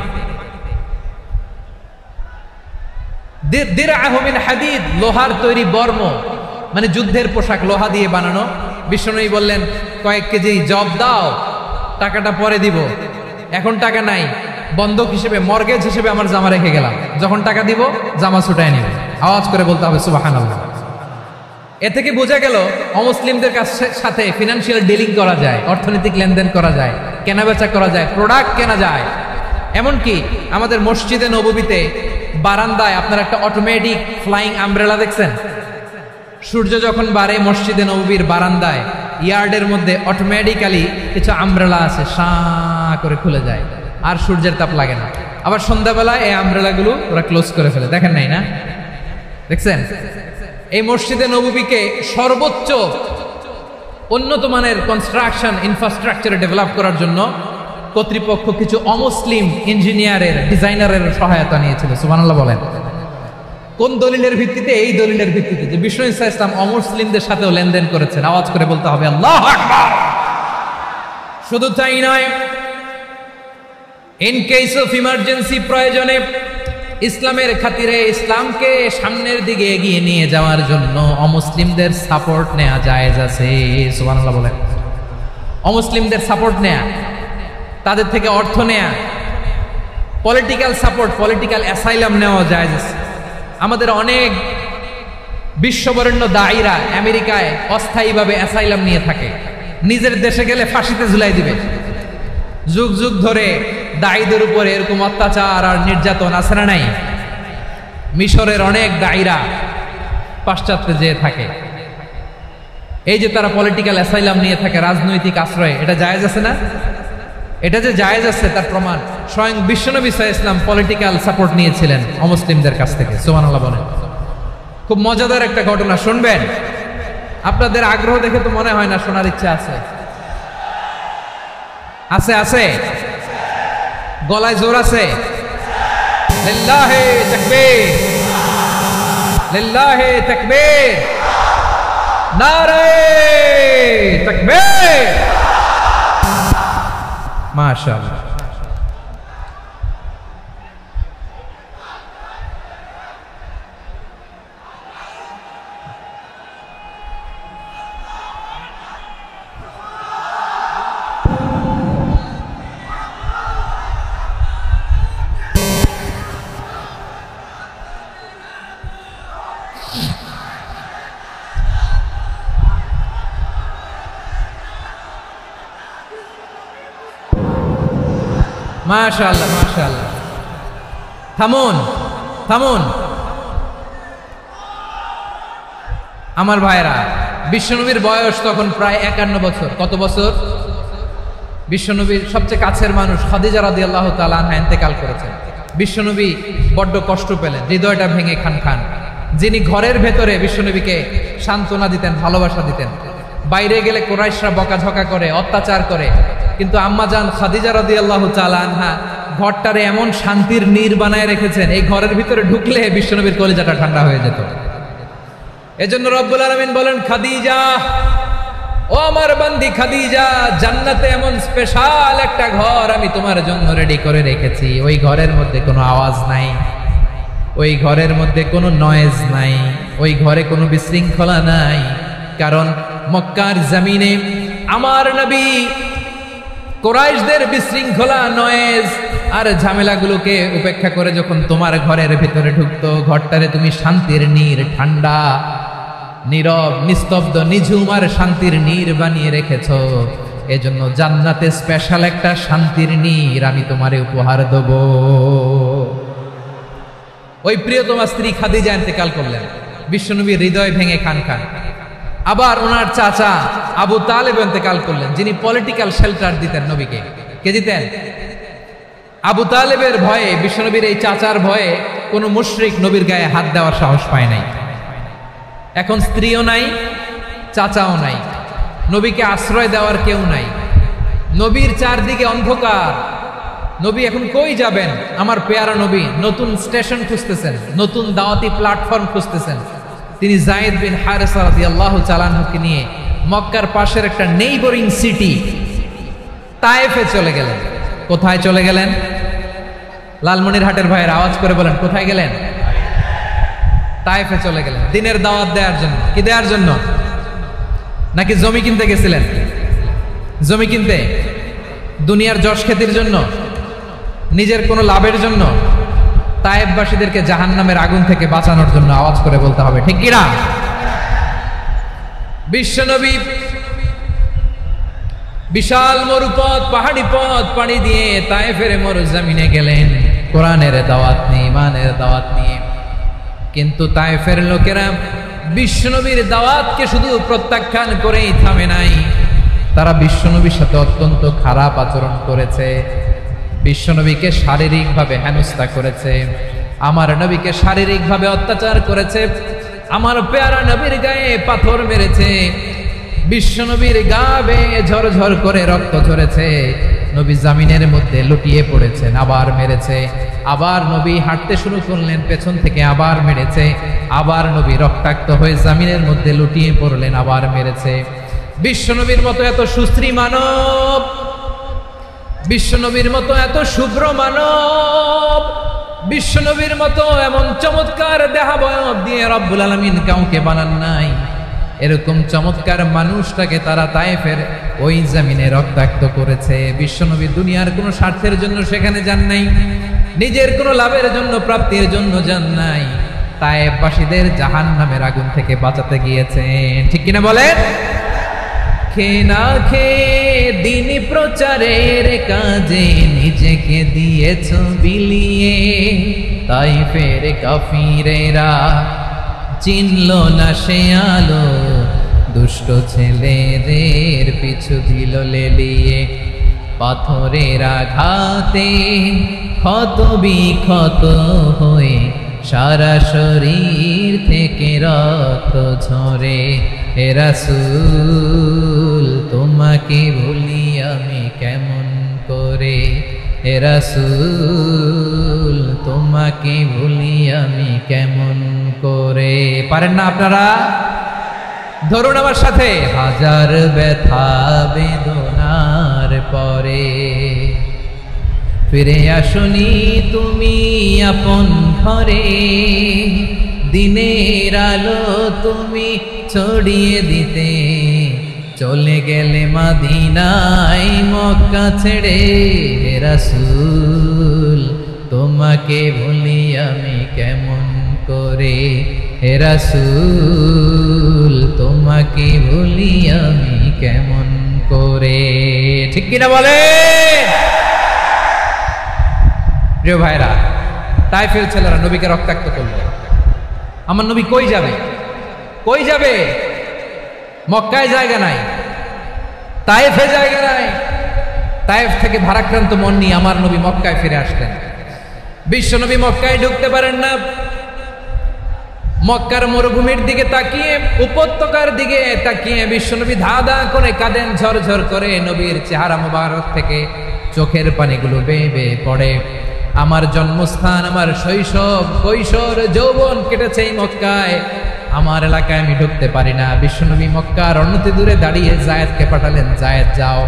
দিরআহু মিন হাদিদ, লোহার তৈরি বর্ম, মানে যুদ্ধের পোশাক, লোহা দিয়ে বানানো। বিশ্বনবী বললেন, কয়েক কেজি জব দাও, টাকাটা পরে দিব, এখন টাকা নাই, বন্ধক হিসেবে, মর্গেজ হিসেবে আমার জামা রেখে গেলাম, যখন টাকা দিব জামা ছুটায় নিবে। আওয়াজ করে বলতে হবে সুবহানাল্লাহ। এ থেকে বোঝা গেল অমুসলিমদের সাথে ফিনান্সিয়াল ডিলিং করা যায়, অর্থনৈতিক লেনদেন করা যায়, কেনাবেচা করা যায়, প্রোডাক্ট কেনা যায়। এমনকি আমাদের মসজিদে নববীতে বারান্দায় আপনার একটা অটোমেটিক ফ্লাইং আমব্রেলা দেখছেন? সূর্য যখন বাড়ে মসজিদে নববীর বারান্দায় ইয়ার্ডের মধ্যে অটোমেটিক্যালি কিছু আমব্রেলা আছে, সাঁ করে খুলে যায়, আর সূর্যের তাপ লাগে না। আবার সন্ধ্যাবেলায় এই আমব্রেলাগুলো ওরা ক্লোজ করে ফেলে, দেখেন নাই না? দেখছেন? এই মসজিদে নববীকে সর্বোচ্চ উন্নত মানের কনস্ট্রাকশন ইনফ্রাস্ট্রাকচারে ডেভেলপ করার জন্য কর্তৃপক্ষ কিছু অমুসলিম ইঞ্জিনিয়ারের, ডিজাইনারের সহায়তা নিয়েছিল। সুবহানাল্লাহ বলেন। কোন দলিলের ভিত্তিতে? এই দলিলের ভিত্তিতে যে বিষ্ণু ঈসা ইসলাম অমুসলিমদের সাথেও লেনদেন করেছেন। আওয়াজ করে বলতে হবে আল্লাহু আকবার। শুধু তাই নয়, ইন কেস অফ ইমার্জেন্সি, প্রয়োজনে ইসলামের খাতিরে, ইসলামকে সামনের দিকে এগিয়ে নিয়ে যাওয়ার জন্য অমুসলিমদের সাপোর্ট নেওয়া জায়েজ আছে। সুবহানাল্লাহ বলেন। অমুসলিমদের সাপোর্ট নেয়া, তাদের থেকে অর্থ নেয়া, পলিটিক্যাল সাপোর্ট, পলিটিক্যাল অ্যাসাইলাম নেওয়া জায়েজ আছে। আমাদের অনেক বিশ্ববরেণ্য দায়ীরা আমেরিকায় অস্থায়ীভাবে অ্যাসাইলাম নিয়ে থাকে, নিজের দেশে গেলে ফাঁসিতে ঝুলাই দিবে। যুগ যুগ ধরে দায়ীদের উপরে এরকম অত্যাচার আর নির্যাতন আছে না নাই? মিশরের অনেক দায়ীরা পাশ্চাত্যে যেয়ে থাকে, এই যে তারা পলিটিক্যাল অ্যাসাইলাম নিয়ে থাকে, রাজনৈতিক আশ্রয়, এটা জায়েজ আছে না? এটা যে জায়েজ আছে তার প্রমাণ স্বয়ং বিশ্বনবী সাল্লাল্লাহু আলাইহি ওয়াসাল্লাম পলিটিক্যাল সাপোর্ট নিয়েছিলেন অমুসলিমদের কাছ থেকে। সুবহানাল্লাহ বলেন। খুব মজাদার একটা ঘটনা শুনবেন, আপনাদের আগ্রহ দেখে তো মনে হয় না শোনার ইচ্ছা আছে। আছে আছে, গলায় জোর আছে। লিল্লাহি তাকবীর, লিল্লাহি তাকবীর, নারে তাকবীর। মাশাআল্লাহ। মাশাআল্লাহ মাশাআল্লাহ। থামুন থামুন আমার ভাইরা। বিশ্বনবীর বয়স তখন প্রায় 51 বছর। কত বছর? বিশ্বনবীর সবচেয়ে কাছের মানুষ খাদিজা রাদিয়াল্লাহু তাআলা আনহা ইন্তেকাল করেছেন। বিশ্বনবী বড্ড কষ্ট পেলেন, হৃদয়টা ভেঙে খান খান। যিনি ঘরের ভেতরে বিশ্বনবীকে সান্ত্বনা দিতেন, ভালোবাসা দিতেন, বাইরে গেলে কুরাইশরা বকাঝকা করে, অত্যাচার করে, কিন্তু আম্মাজান খাদিজা রাদিয়াল্লাহু তাআলা আনহা ঘরটারে এমন শান্তির নীড় বানায় রেখেছেন, এই ঘরের ভিতরে ঢুকলে বিশ্বনবীর কলিজাটা ঠান্ডা হয়ে যেত। এজন্য রব্বুল আলামিন বলেন, খাদিজা, ও আমার বান্দি খাদিজা, জান্নাতে এমন স্পেশাল একটা ঘর আমি তোমার জন্য রেডি করে রেখেছি। ওই ঘরের মধ্যে কোনো আওয়াজ নাই, ওই ঘরের মধ্যে কোনো নয়েজ নাই, ওই ঘরে কোনো বিশৃঙ্খলা নাই। কারণ মক্কার জমিনে আমার নবী কুরাইশদের বিশৃঙ্খলা, নয়েজ আর ঝামেলাগুলোকে উপেক্ষা করে যখন তোমার ঘরের ভিতরে ঢুকতো, ঘরটারে তুমি শান্তির নীড়, ঠান্ডা, নীরব, নিস্তব্ধ, নিঝুম আর শান্তির নীড় বানিয়ে রেখেছ। এজন্য জান্নাতে স্পেশাল একটা শান্তির নীড় আমি তোমারে উপহার দেব। ওই প্রিয়তমা স্ত্রী খাদিজা ইন্তেকাল করলেন, বিশ্বনবীর হৃদয় ভেঙে খান খান। আবার ওনার চাচা আবু তালেব ইন্তেকাল করলেন, যিনি পলিটিক্যাল শেল্টার দিতেন নবীকে। কে দিতেন? আবু তালেবের ভয়ে, বিশ্বনবীর এই চাচার ভয়ে কোনো মুশরিক নবীর গায়ে হাত দেওয়ার সাহস পায় নাই। এখন স্ত্রীও নাই, চাচাও নাই, নবীকে আশ্রয় দেওয়ার কেউ নাই। নবীর চারদিকে অন্ধকার। নবী এখন কই যাবেন? আমার পেয়ারা নবী নতুন স্টেশন খুঁজতেছেন, নতুন দাওয়াতি প্ল্যাটফর্ম খুঁজতেছেন। তিনি যায়েদ বিন হারেসা রাদিয়াল্লাহু তাআলা আনহুকে নিয়ে মক্কার পাশের একটা নেইবরিং সিটি তায়েফে চলে গেলেন। কোথায় চলে গেলেন? লালমনিরহাটের ভাইয়ের আওয়াজ করে বলেন, কোথায় গেলেন? তায়েফে চলে গেলেন দিনের দাওয়াত দেওয়ার জন্য। কি দেওয়ার জন্য? নাকি জমি কিনতে গেছিলেন? জমি কিনতে, দুনিয়ার যশ খ্যাতির জন্য, নিজের কোনো লাভের জন্য? তায়েফবাসীদেরকে জাহান্নামের আগুন থেকে বাঁচানোর জন্য। আওয়াজ করে বলতে হবে ঠিক কিনা? বিশ্বনবী বিশাল মরুপথ, পাহাড়ি পথ পাড়ি দিয়ে তায়েফের মরুজমিনে গেলেন কোরআনের দাওয়াত নিয়ে, ইমানের দাওয়াত নিয়ে। কিন্তু তায়েফের লোকেরা বিশ্বনবীর দাওয়াতকে শুধু প্রত্যাখ্যান করেই থামে নাই, তারা বিশ্বনবীর সাথে অত্যন্ত খারাপ আচরণ করেছে। বিশ্বনবীকে শারীরিকভাবে হেনস্থা করেছে, আমার নবীকে শারীরিকভাবে অত্যাচার করেছে, আমার পেয়ারা নবীর গায়ে পাথর মেরেছে, বিশ্বনবীর গা বেয়ে ঝরঝর করে রক্ত ঝরেছে, নবী জামিনের মধ্যে লুটিয়ে পড়েছেন, আবার মেরেছে, আবার নবী হাঁটতে শুরু করলেন, পেছন থেকে আবার মেরেছে, আবার নবী রক্তাক্ত হয়ে জামিনের মধ্যে লুটিয়ে পড়লেন, আবার মেরেছে। বিশ্বনবীর মতো এত সুশ্রী মানব, বিশ্বনবীর মতো এত শুভ্র মানব, বিশ্বনবীর মতো এমন চমৎকার দেহাবয়ব দিয়ে রব্বুল আলামিন কাউকে বানান নাই। এরকম চমৎকার মানুষটাকে তারা তায়েফের ওই জমিনে রক্তাক্ত করেছে। বিশ্বনবী দুনিয়ার কোনো স্বার্থের জন্য সেখানে যান নাই, নিজের কোনো লাভের জন্য, প্রাপ্তির জন্য যান নাই, তায়েফবাসীদের জাহান্নামের আগুন থেকে বাঁচাতে গিয়েছেন। ঠিক কিনা বলেন? খেয়ে না খেয়ে দিন প্রচারের কাজে নিজেকে দিয়েছ বিলিয়ে, তায়েফের কাফিরেরা চিনল না সে আলো, দুষ্ট ছেলেদের পিছু দিল লেলিয়ে, পাথরের আঘাতে ক্ষত বিক্ষত হয়ে সারা শরীর থেকে রক্ত ঝরে। হে রাসূল তোমাকে ভুলি আমি কেমন করে, হে রাসূল তোমাকে ভুলি আমি কেমন করে। পারেন না আপনারা? ধরুন আমার সাথে। হাজার ব্যথা বেদনার পরে ফিরে আসনি তুমি আপন ঘরে, দিনের আলো তুমি ছড়িয়ে দিতে, চলে গেলে মদিনায় মক্কা ছেড়ে। হে রাসূল তোমাকে ভুলি আমি কেমন করে, হে রাসূল তোমাকে ভুলি আমি কেমন করে। ঠিক কিনা বলে? প্রিয় ভাইরা, তায়েফের ছেলেরা নবীকে রক্তাক্ত করলো। আমার নবী কই যাবে? কই যাবে? মক্কায় জায়গা নাই, তায়েফে জায়গা নাই। তায়েফ থেকে ভারাক্রান্ত মন নিয়ে আমার নবী মক্কায় ফিরে আসলেন। বিশ্ব নবী মক্কায় ঢুকতে পারেন না। মক্কার মরুভূমির দিকে তাকিয়ে, উপত্যকার দিকে তাকিয়ে বিশ্বনবী ধা ধা করে কাঁদেন, ঝরঝর করে নবীর চেহারা মোবারক থেকে চোখের পানিগুলো বেয়ে বেয়ে পড়ে। আমার জন্মস্থান, আমার শৈশব, কৈশোর, যৌবন কেটেছে এই মক্কায়, আমার এলাকায় আমি ঢুকতে পারি না। বিশ্বনবী মক্কার অনতি দূরে দাঁড়িয়ে জায়েদকে পাঠালেন, জায়েদ যাও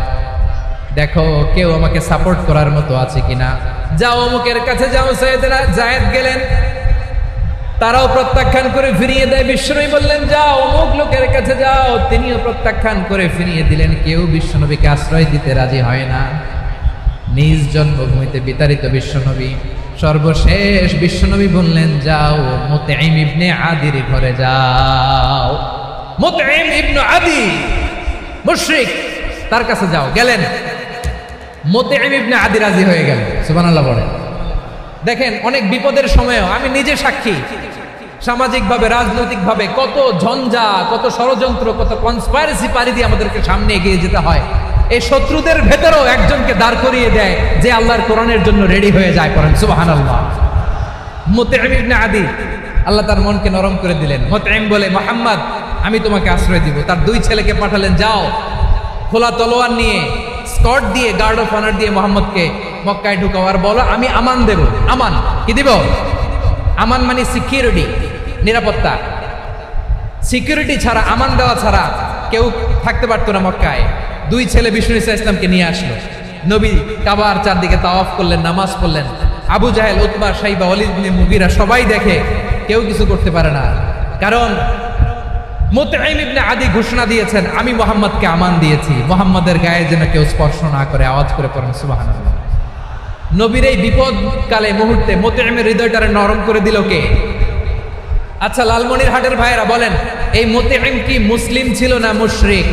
দেখো কেউ আমাকে সাপোর্ট করার মতো আছে কিনা, যাও অমুকের কাছে যাও। জায়েদ গেলেন, তারাও প্রত্যাখ্যান করে ফিরিয়ে দেয়। বিশ্বনবী বললেন যাও অমুক লোকের কাছে যাও, তিনিও প্রত্যাখ্যান করে ফিরিয়ে দিলেন। কেউ বিশ্বনবীকে আশ্রয় দিতে রাজি হয় না। নিজ জন্মভূমিতে বিতাড়িত বিশ্বনবী, সর্বশেষ বিশ্বনবী বললেন যাও মুতঈম ইবনে আদির ঘরে যাও। মুতঈম ইবনে আদি মুশরিক, তার কাছে যাও। গেলেন, মুতঈম ইবনে আদি রাজি হয়ে গেল। সুবহানাল্লাহ বলেন। দেখেন অনেক বিপদের সময়ও আমি নিজে সাক্ষী, সামাজিকভাবে রাজনৈতিকভাবে কত ঝঞ্ঝা, কত ষড়যন্ত্র, কত কনস্পাইরেসি পারি দিয়ে আমাদেরকে সামনে এগিয়ে যেতে হয়। এই শত্রুদের ভেতরেও একজনকে দাঁড় করিয়ে দেয় যে আল্লাহর কোরআনের জন্য রেডি হয়ে যায়। করেন সুবহানাল্লাহ। মুতঈম ইবনে আদি, আল্লাহ তার মনকে নরম করে দিলেন। মুতঈম বলে মুহাম্মদ আমি তোমাকে আশ্রয় দিব। তার দুই ছেলেকে পাঠালেন, যাও খোলা তলোয়ার নিয়ে, স্কট দিয়ে, গার্ড অফ অনার দিয়ে মুহাম্মদকে মক্কায় ঢুকাও, আর বলো আমি আমান দেব। আমান কি দিব? আমান মানে সিকিউরিটি, নিরাপত্তা। সিকিউরিটি ছাড়া, আমান দেওয়া ছাড়া কেউ থাকতে পারতো না মক্কায়। দুই ছেলে বিষ্ণু ইসা ইসলামকে নিয়ে আসলো। নবী কাবার চারদিকে তাওয়াফ করলেন, নামাজ পড়লেন। আবু জাহেল, উতবা, শাইবা, ওয়ালিদ ইবনে মুগীরা সবাই দেখে, কেউ কিছু করতে পারে না। কারণ মুতঈম ইবনে আদি ঘোষণা দিয়েছেন, আমি মুহাম্মদকে আমান দিয়েছি, মুহাম্মাদের গায়ে যেন কেউ স্পর্শ না করে। আওয়াজ করে পড়েন সুবহানাল্লাহ। নবীর এই বিপদকালে মুহূর্তে মুতঈমের হৃদয়টারে নরম করে দিল কে? আচ্ছা, লালমনিরহাটের ভাইয়েরা বলেন, এই মুতঈম কি মুসলিম ছিল না মুশরিক?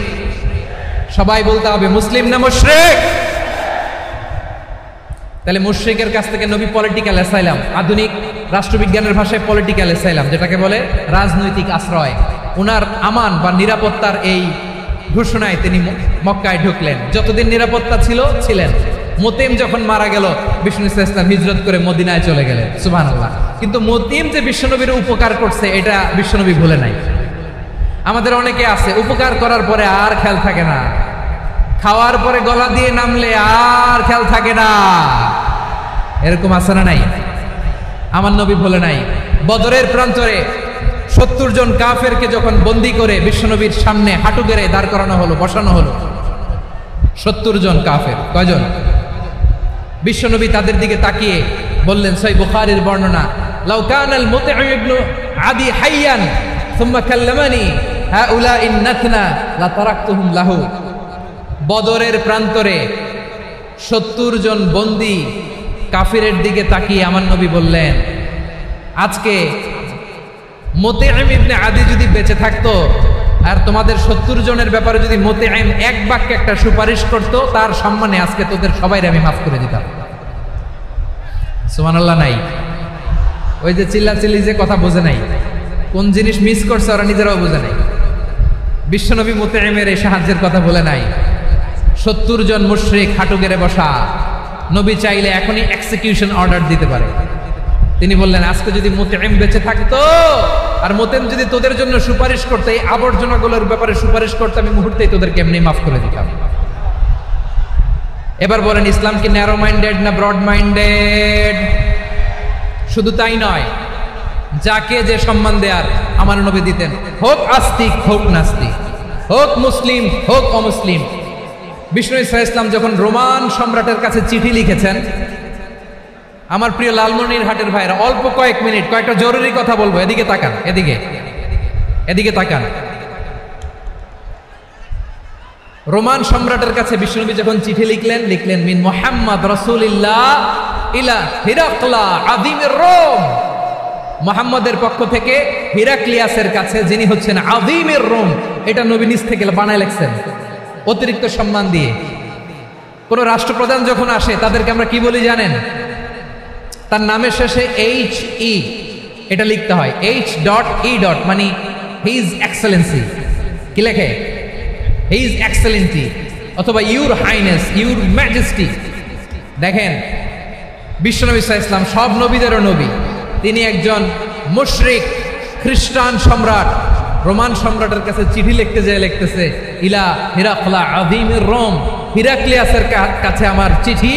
সবাই বলতে হবে, মুসলিম না মুশরিক? তাহলে মুশরিকের কাছ থেকে নবী পলিটিক্যাল অ্যাসাইলাম, আধুনিক রাষ্ট্রবিজ্ঞানের ভাষায় পলিটিক্যাল অ্যাসাইলাম, যেটাকে বলে রাজনৈতিক আশ্রয়, উনার আমান বা নিরাপত্তার এই ঘোষণায় তিনি মক্কায় ঢুকলেন। যতদিন নিরাপত্তা ছিলেন। মুতঈম যখন মারা গেল, বিষ্ণু ইসলাম হিজরত করে মদিনায় চলে গেলেন। সুবহানাল্লাহ। কিন্তু মুতঈম যে বিশ্বনবীর উপকার করছে, এটা বিশ্বনবী ভুলে নাই। আমাদের অনেকে আছে, উপকার করার পরে আর খেয়াল থাকে না, খাওয়ার পরে গলা দিয়ে নামলে আর খেয়াল থাকে না। এরকম আছে না নাই? আমার নবী ভুলে নাই। বদরের প্রান্তরে 70 জন কাফেরকে যখন বন্দী করে বিশ্বনবীর সামনে হাঁটু গেড়ে দাঁড় করানো হলো, বসানো হলো, 70 জন কাফের। কয়জন? বিশ্বনবী তাদের দিকে তাকিয়ে বললেন, সহিহ বুখারীর বর্ণনা, লাউ কানাল মুতঈম ইবনে আদি হাইয়ান সুম্মা কাল্লামানি হাউলাইন নাতনা লা তারাকতুহুম লাহু। বদরের প্রান্তরে 70 জন বন্দী কাফিরের দিকে তাকিয়ে আমার নবী বললেন, আজকে মুতঈম ইবনে আদি যদি বেঁচে থাকতো আর তোমাদের 70 জনের ব্যাপারে যদি মুতঈম এক বাক্যে একটা সুপারিশ করত, তার সম্মানে আজকে তোদের সবাইকে আমি মাফ করে দিতাম। সুবহানাল্লাহ। নাই ওই যে চিল্লাচিল্লি যে কথা বোঝে নাই, কোন জিনিস মিস করছে ওরা নিজেরাও বোঝে নাই। বিশ্বনবী মুতঈমের এই সাহায্যের কথা বলে নাই। 70 জন মুশরিক হাঁটু গেড়ে বসা, নবী চাইলে এখনই এক্সিকিউশন অর্ডার দিতে পারে। তিনি বললেন, আজকে যদি মুতঈম বেঁচে থাকতো আর মুতঈম যদি তোদের জন্য সুপারিশ করতে, এই আবর্জনাগুলোর ব্যাপারে সুপারিশ করতে, আমি মুহূর্তেই তোদেরকে এমনি মাফ করে দিতাম। এবার বলেন, ইসলাম কি ন্যারো মাইন্ডেড না ব্রড মাইন্ডেড? শুধু তাই নয়, যাকে যে সম্মান দেয়ার আমার নবী দিতেন, হোক আস্তিক হোক নাস্তিক, হোক মুসলিম হোক অমুসলিম। বিষ্ণু ইসলাম যখন রোমান সম্রাটের কাছে চিঠি লিখেছেন, আমার প্রিয় লালমনিরহাটের ভাইরা, অল্প কয়েক মিনিট কয়েকটা জরুরি কথা বলবো, এদিকে তাকান, এদিকে তাকান। রোমান সম্রাটের কাছে বিশ্বনবী যখন চিঠি লিখলেন মিন মুহাম্মদ রাসূলিল্লাহ ইলা হিরাকলা আযীমির রোম। মুহাম্মদের পক্ষ থেকে হিরাক্লিয়াসের কাছে, যিনি হচ্ছেন আযীমির রোম। এটা নবী নিজ থেকে বানায় লিখছেন, অতিরিক্ত সম্মান দিয়ে। কোন রাষ্ট্রপ্রধান যখন আসে, তাদেরকে আমরা কি বলি জানেন? তার নামের শেষে HE এটা লিখতে হয়, H.E. মানে হিজ এক্সেলেন্সি। কি লেখে? হিজ এক্সেলেন্সি, অথবা ইউর হাইনেস, ইউর ম্যাজেস্টি। দেখেন, বিশ্বনবী সাল্লাল্লাহু আলাইহি ওয়াসাল্লাম সব নবীদেরও নবী। তিনি একজন মুশরিক খ্রিস্টান সম্রাট, রোমান সম্রাটের কাছে চিঠি লিখতে যেয়ে লিখতেছে, ইলা হিরাকলা আযীমির রোম। হিরাক্লিয়াসের কাছে আমার চিঠি,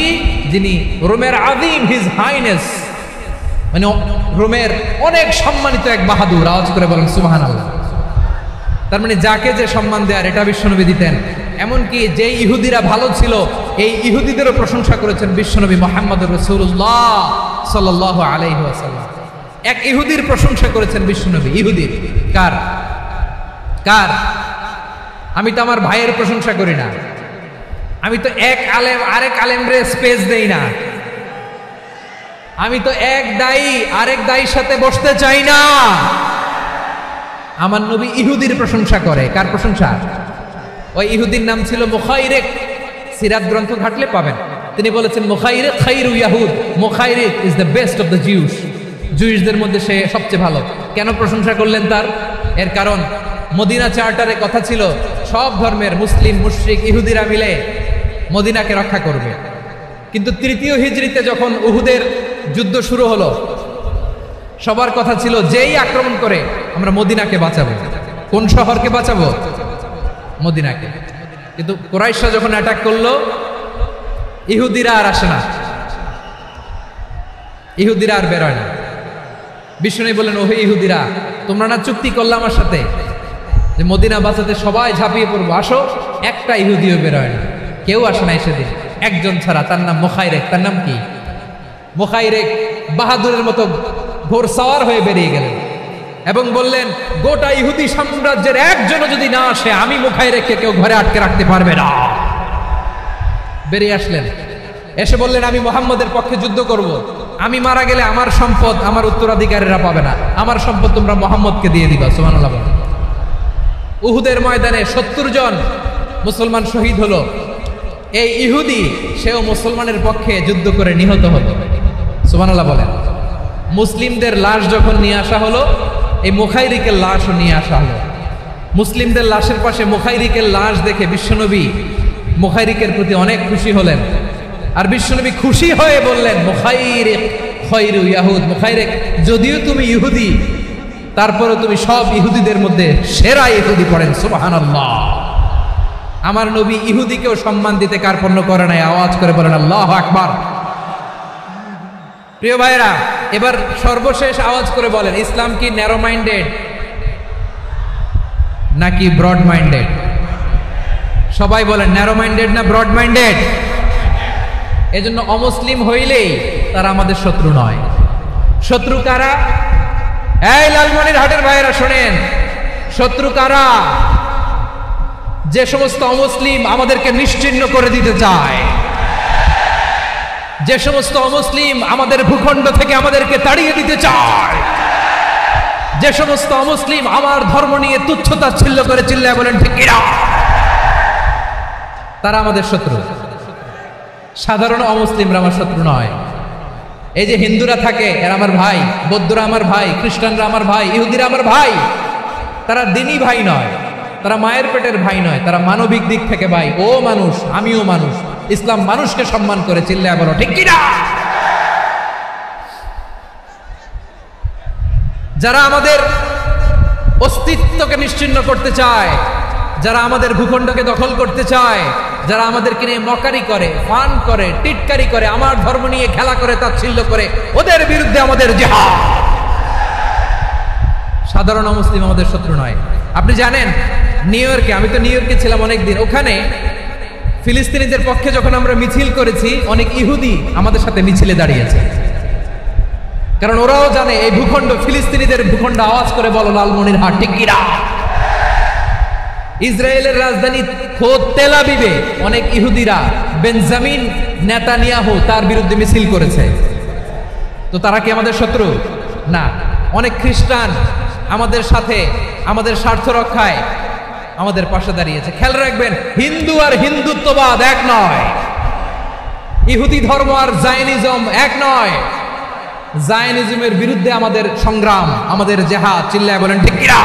যিনি রোমের আযীম, হিজ হাইনেস, মানে রোমের অনেক সম্মানিত এক বাহাদুর। আওয়াজ করে বলেন সুবহানাল্লাহ। তার মানে যাকে যে সম্মান দেয়ার, এটা বিশ্বনবী দিতেন। এমনকি যে ইহুদিরা ভালো ছিল, এই ইহুদিদেরও প্রশংসা করেছেন বিশ্বনবী মুহাম্মদুর রাসূলুল্লাহ সাল্লাল্লাহু আলাইহি ওয়াসাল্লাম। এক ইহুদির প্রশংসা করেছেন বিশ্বনবী। ইহুদির কার? আমি তো আমার ভাইয়ের প্রশংসা করি না, আমি তো এক আলেম আরেক আলেমরে স্পেস দেই না, আমি তো এক দায়ী আরেক দায়ীর সাথে বসতে চাই না। আমার নবী ইহুদির প্রশংসা করে। কার প্রশংসা? ওই ইহুদির নাম ছিল মুখাইরিক। সিরাত গ্রন্থ ঘাটলে পাবেন। তিনি বলেছেন, মুখাইরিক খাইরু ইয়াহুদ, Mukhairiq is the best of the Jews. জুইশদের মধ্যে সে সবচেয়ে ভালো। কেন প্রশংসা করলেন তার? এর কারণ মদিনা চার্টারে কথা ছিল, সব ধর্মের মুসলিম, মুশরিক, ইহুদিরা মিলে মদিনাকে রক্ষা করবে। কিন্তু 3য় হিজরিতে যখন উহুদের যুদ্ধ শুরু হলো, সবার কথা ছিল, যেই আক্রমণ করে আমরা মদিনাকে বাঁচাবো। কোন শহরকে বাঁচাবো? মদিনাকে। কিন্তু কুরাইশরা যখন অ্যাটাক করলো, ইহুদিরা আর আসে না, ইহুদিরা আর বেরোয় না। বিষ্ণু বললেন, ওহে ইহুদিরা, তোমরা না চুক্তি করলে আমার সাথে যে মদিনা বাঁচাতে সবাই ঝাঁপিয়ে পড়বো, আসো। একটা ইহুদিও বেরোয় না, কেউ আসে না সেদিন। একজন ছাড়া, তার নাম মুখাইরেক। তার নাম কি? মুখাইরেক বাহাদুরের মতো ঘোড়সাওয়ার হয়ে বেরিয়ে গেলেন এবং বললেন, গোটা ইহুদি সাম্রাজ্যের একজনও যদি না আসে, আমি মুখাইরেককে কেউ ঘরে আটকে রাখতে পারবে না। বেরিয়ে আসলেন, এসে বললেন, আমি মুহাম্মদের পক্ষে যুদ্ধ করব। আমি মারা গেলে আমার সম্পদ আমার উত্তরাধিকারীরা পাবে না, আমার সম্পদ তোমরা মুহাম্মদকে দিয়ে দিবা। সুবহানাল্লাহ। উহুদের ময়দানে 70 জন মুসলমান শহীদ হলো। এই ইহুদি সেও মুসলমানের পক্ষে যুদ্ধ করে নিহত হলো। সুবহানাল্লাহ বলেন। মুসলিমদের লাশ যখন নিয়ে আসা হলো, এই মুখাইরিকের লাশও নিয়ে আসা হলো। মুসলিমদের লাশের পাশে মুখাইরিকের লাশ দেখে বিশ্বনবী মুখাইরিকের প্রতি অনেক খুশি হলেন। আর বিশ্বনবী খুশি হয়ে বললেন, মুখাইরিক খায়রু ইয়াহুদ। মুখাইরিক, যদিও তুমি ইহুদি, তারপরে তুমি সব ইহুদিদের মধ্যে সেরা ইহুদি। পড়েন সুবহানাল্লাহ। আমার নবী ইহুদিকেও সম্মান দিতে কার্পণ্য করে নাই। আওয়াজ করে বলেন আল্লাহু আকবার। প্রিয় ভাইরা, এবার সর্বশেষ আওয়াজ করে বলেন, ইসলাম কি ন্যারো মাইন্ডেড নাকি ব্রড মাইন্ডেড? সবাই বলেন, ন্যারো মাইন্ডেড না ব্রড মাইন্ডেড? এজন্য অমুসলিম হইলেই তারা আমাদের শত্রু নয়। শত্রু কারা? এই লালমনিরহাটের ভাইরা শোনেন, শত্রু কারা? যে সমস্ত অমুসলিম আমাদেরকে নিশ্চিহ্ন করে দিতে চায়, যে সমস্ত অমুসলিম আমাদের ভূখণ্ড থেকে আমাদেরকে তাড়িয়ে দিতে চায়, যে সমস্ত অমুসলিম আমার ধর্ম নিয়ে তুচ্ছতাচ্ছিল্য করে চিল্লায় বলেন ঠিক কিনা, তারা আমাদের শত্রু। সাধারণ অমুসলিমরা আমার শত্রু নয়। এই যে হিন্দুরা থাকে, এরা আমার ভাই, বৌদ্ধরা আমার ভাই, খ্রিস্টানরা আমার ভাই, ইহুদিরা আমার ভাই। তারা দিনই ভাই নয়, তারা মায়ের পেটের ভাই নয়, তারা মানবিক দিক থেকে ভাই। ও মানুষ, আমিও মানুষ। ইসলাম মানুষকে সম্মান করে, চিল্লায় বলো ঠিক কিনা। যারা আমাদের অস্তিত্বকে নিশ্চিহ্ন করতে চায়, যারা আমাদের ভূখণ্ডকে দখল করতে চায়, যারা আমাদেরকে নিয়ে মকারি করে, ফান করে, টিটকারি করে, আমার ধর্ম নিয়ে খেলা করে, তাচ্ছিল্য করে, ওদের বিরুদ্ধে আমাদের জিহাদ। সাধারণ মুসলিম আমাদের শত্রু নয়। আপনি জানেন নিউ ইয়র্কে, আমি তো নিউ ইয়র্কে ছিলাম অনেকদিন, ওখানে ফিলিস্তিনিদের পক্ষে যখন আমরা মিছিল করেছি, অনেক ইহুদি আমাদের সাথে মিছিলে দাঁড়িয়েছে। কারণ ওরাও জানে এই ভূখণ্ড ফিলিস্তিনিদের ভূখণ্ড। আওয়াজ করে বলো লালমনিরহাট ঠিক কিনা। ইসরায়েলের রাজধানী খোদ তেল আবিবে অনেক ইহুদিরা বেঞ্জামিন নেতানিয়াহু তার বিরুদ্ধে মিছিল করেছে। তো তারা কি আমাদের শত্রু? না। অনেক খ্রিস্টান আমাদের সাথে আমাদের স্বার্থ রক্ষায় আমাদের পাশে দাঁড়িয়েছে। খেয়াল রাখবেন, হিন্দু আর হিন্দুত্ববাদ এক নয়, ইহুদি ধর্ম আর জায়নিজম এক নয়। জায়নিজমের বিরুদ্ধে আমাদের সংগ্রাম, আমাদের জিহাদ। চিল্লায় বলেন ঠিক কিনা।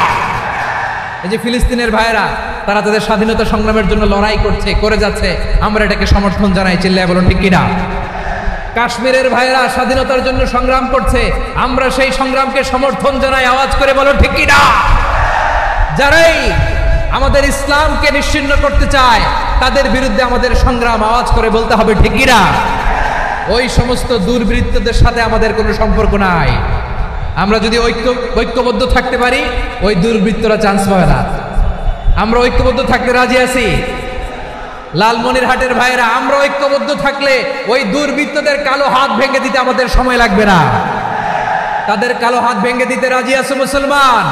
এই যে ফিলিস্তিনের ভাইরা, তারা তাদের স্বাধীনতা সংগ্রামের জন্য লড়াই করছে, করে যাচ্ছে, আমরা এটাকে সমর্থন জানাই। চিল্লায় বলুন ঠিক কিনা। কাশ্মীরের ভাইরা স্বাধীনতার জন্য সংগ্রাম করছে, আমরা সেই সংগ্রামকে সমর্থন জানাই। আওয়াজ করে বলুন ঠিক কিনা। যারাই আমাদের ইসলামকে নিশ্চিহ্ন করতে চায়, তাদের বিরুদ্ধে আমাদের সংগ্রাম। আওয়াজ করে বলতে হবে ঠিক কিনা। ওই সমস্ত দুর্বৃত্তদের সাথে আমাদের কোনো সম্পর্ক নাই। আমরা যদি ঐক্যবদ্ধ থাকতে পারি, ওই দুর্বৃত্তরা চান্স পাবে না। আমরা ঐক্যবদ্ধ থাকতে রাজি আছি। লালমনিরহাটের ভাইরা, আমরা ঐক্যবদ্ধ থাকলে ওই দুর্বৃত্তদের কালো হাত ভেঙে দিতে আমাদের সময় লাগবে না। তাদের কালো হাত ভেঙে দিতে রাজি আছে মুসলমান?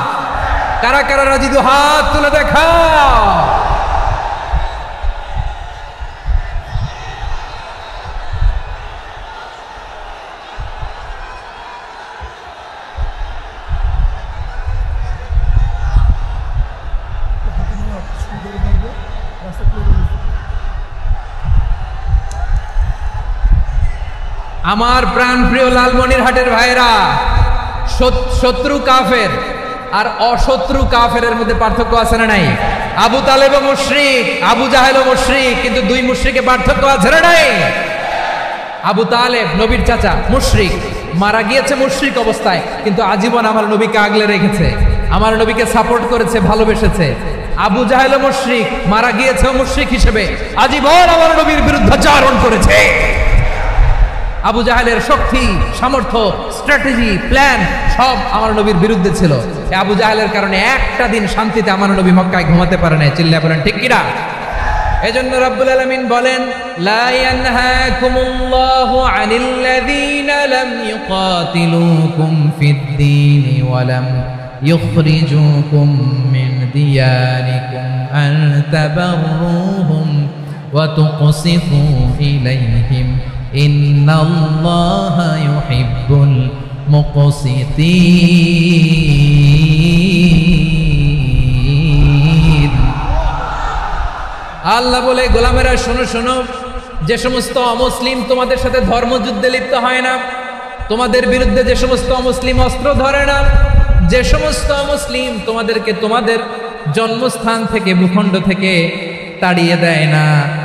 কারা কারা রাজি? দু হাত তুলে দেখাও। আমার প্রাণ প্রিয় লালমনিরহাটের ভাইরা, শত্রু কাফের আর অশত্রু কাফেরের মধ্যে পার্থক্য আছে না নাই? আবু তালেবও মুশরিক, আবু জাহেলও মুশরিক, কিন্তু দুই মুশরিকে পার্থক্য আছে না নাই? আবু তালেব নবীর চাচা, মুশরিক, মারা গিয়েছে মুশরিক অবস্থায়, কিন্তু আজীবন আমার নবীকে আগলে রেখেছে, আমার নবীকে সাপোর্ট করেছে, ভালোবেসেছে। আবু জাহেলও মুশরিক, মারা গিয়েছে মুশরিক হিসেবে, আজীবন আমার নবীর বিরুদ্ধাচরণ করেছে। আবু জাহেলের শক্তি, সামর্থ্য, স্ট্র্যাটেজি, প্ল্যান সব আমার নবীর বিরুদ্ধে ছিল। আবু জাহেলের কারণে একটা দিন শান্তিতে আমার নবী মক্কায় ঘুমাতে পারে না। চিল্লায় বলেন ঠিক কিনা। এজন্য রব্বুল আলামিন বলেন, লা ইয়ানহাকুমুল্লাহু আনিল্লাযীনা লাম ইউকাতিলুকুম ফিদ-দীনি ওয়া লাম ইখরিজুকুম মিন দিয়ারিকুম আন তাবাররুহুম ওয়া তুকসিতু ইলাইহিম ইন্নাল্লাহা ইউহিব্বুল মুকসিতিন। আল্লাহ বলে, গোলামেরা শোনো শোনো, যে সমস্ত অমুসলিম তোমাদের সাথে ধর্মযুদ্ধে লিপ্ত হয় না, তোমাদের বিরুদ্ধে যে সমস্ত অমুসলিম অস্ত্র ধরে না, যে সমস্ত অমুসলিম তোমাদেরকে তোমাদের জন্মস্থান থেকে ভূখণ্ড থেকে তাড়িয়ে দেয় না,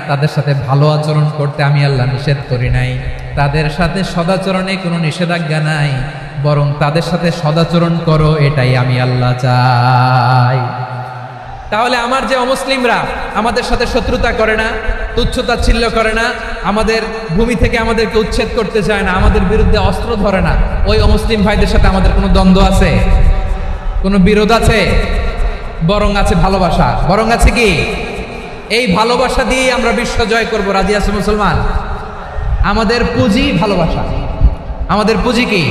তাদের সাথে ভালো আচরণ করতে আমি আল্লাহ নিষেধ করি নাই। তাদের সাথে সদাচরণে কোনো নিষেধাজ্ঞা নাই, বরং তাদের সাথে সদাচরণ করো, এটাই আমি আল্লাহ চাই। তাহলে আমার যে অমুসলিমরা আমাদের সাথে শত্রুতা করে না, তুচ্ছতাচ্ছিল্য করে না, আমাদের ভূমি থেকে আমাদেরকে উচ্ছেদ করতে চায় না, আমাদের বিরুদ্ধে অস্ত্র ধরে না, ওই অমুসলিম ভাইদের সাথে আমাদের কোনো দ্বন্দ্ব আছে? কোনো বিরোধ আছে? বরং আছে ভালোবাসা। বরং আছে কি? এই ভালোবাসা দিয়েই আমরা বিশ্ব জয় করবো। রাজি আছে মুসলমান? আমাদের পুঁজি ভালোবাসা। আমাদের পুঁজি কি?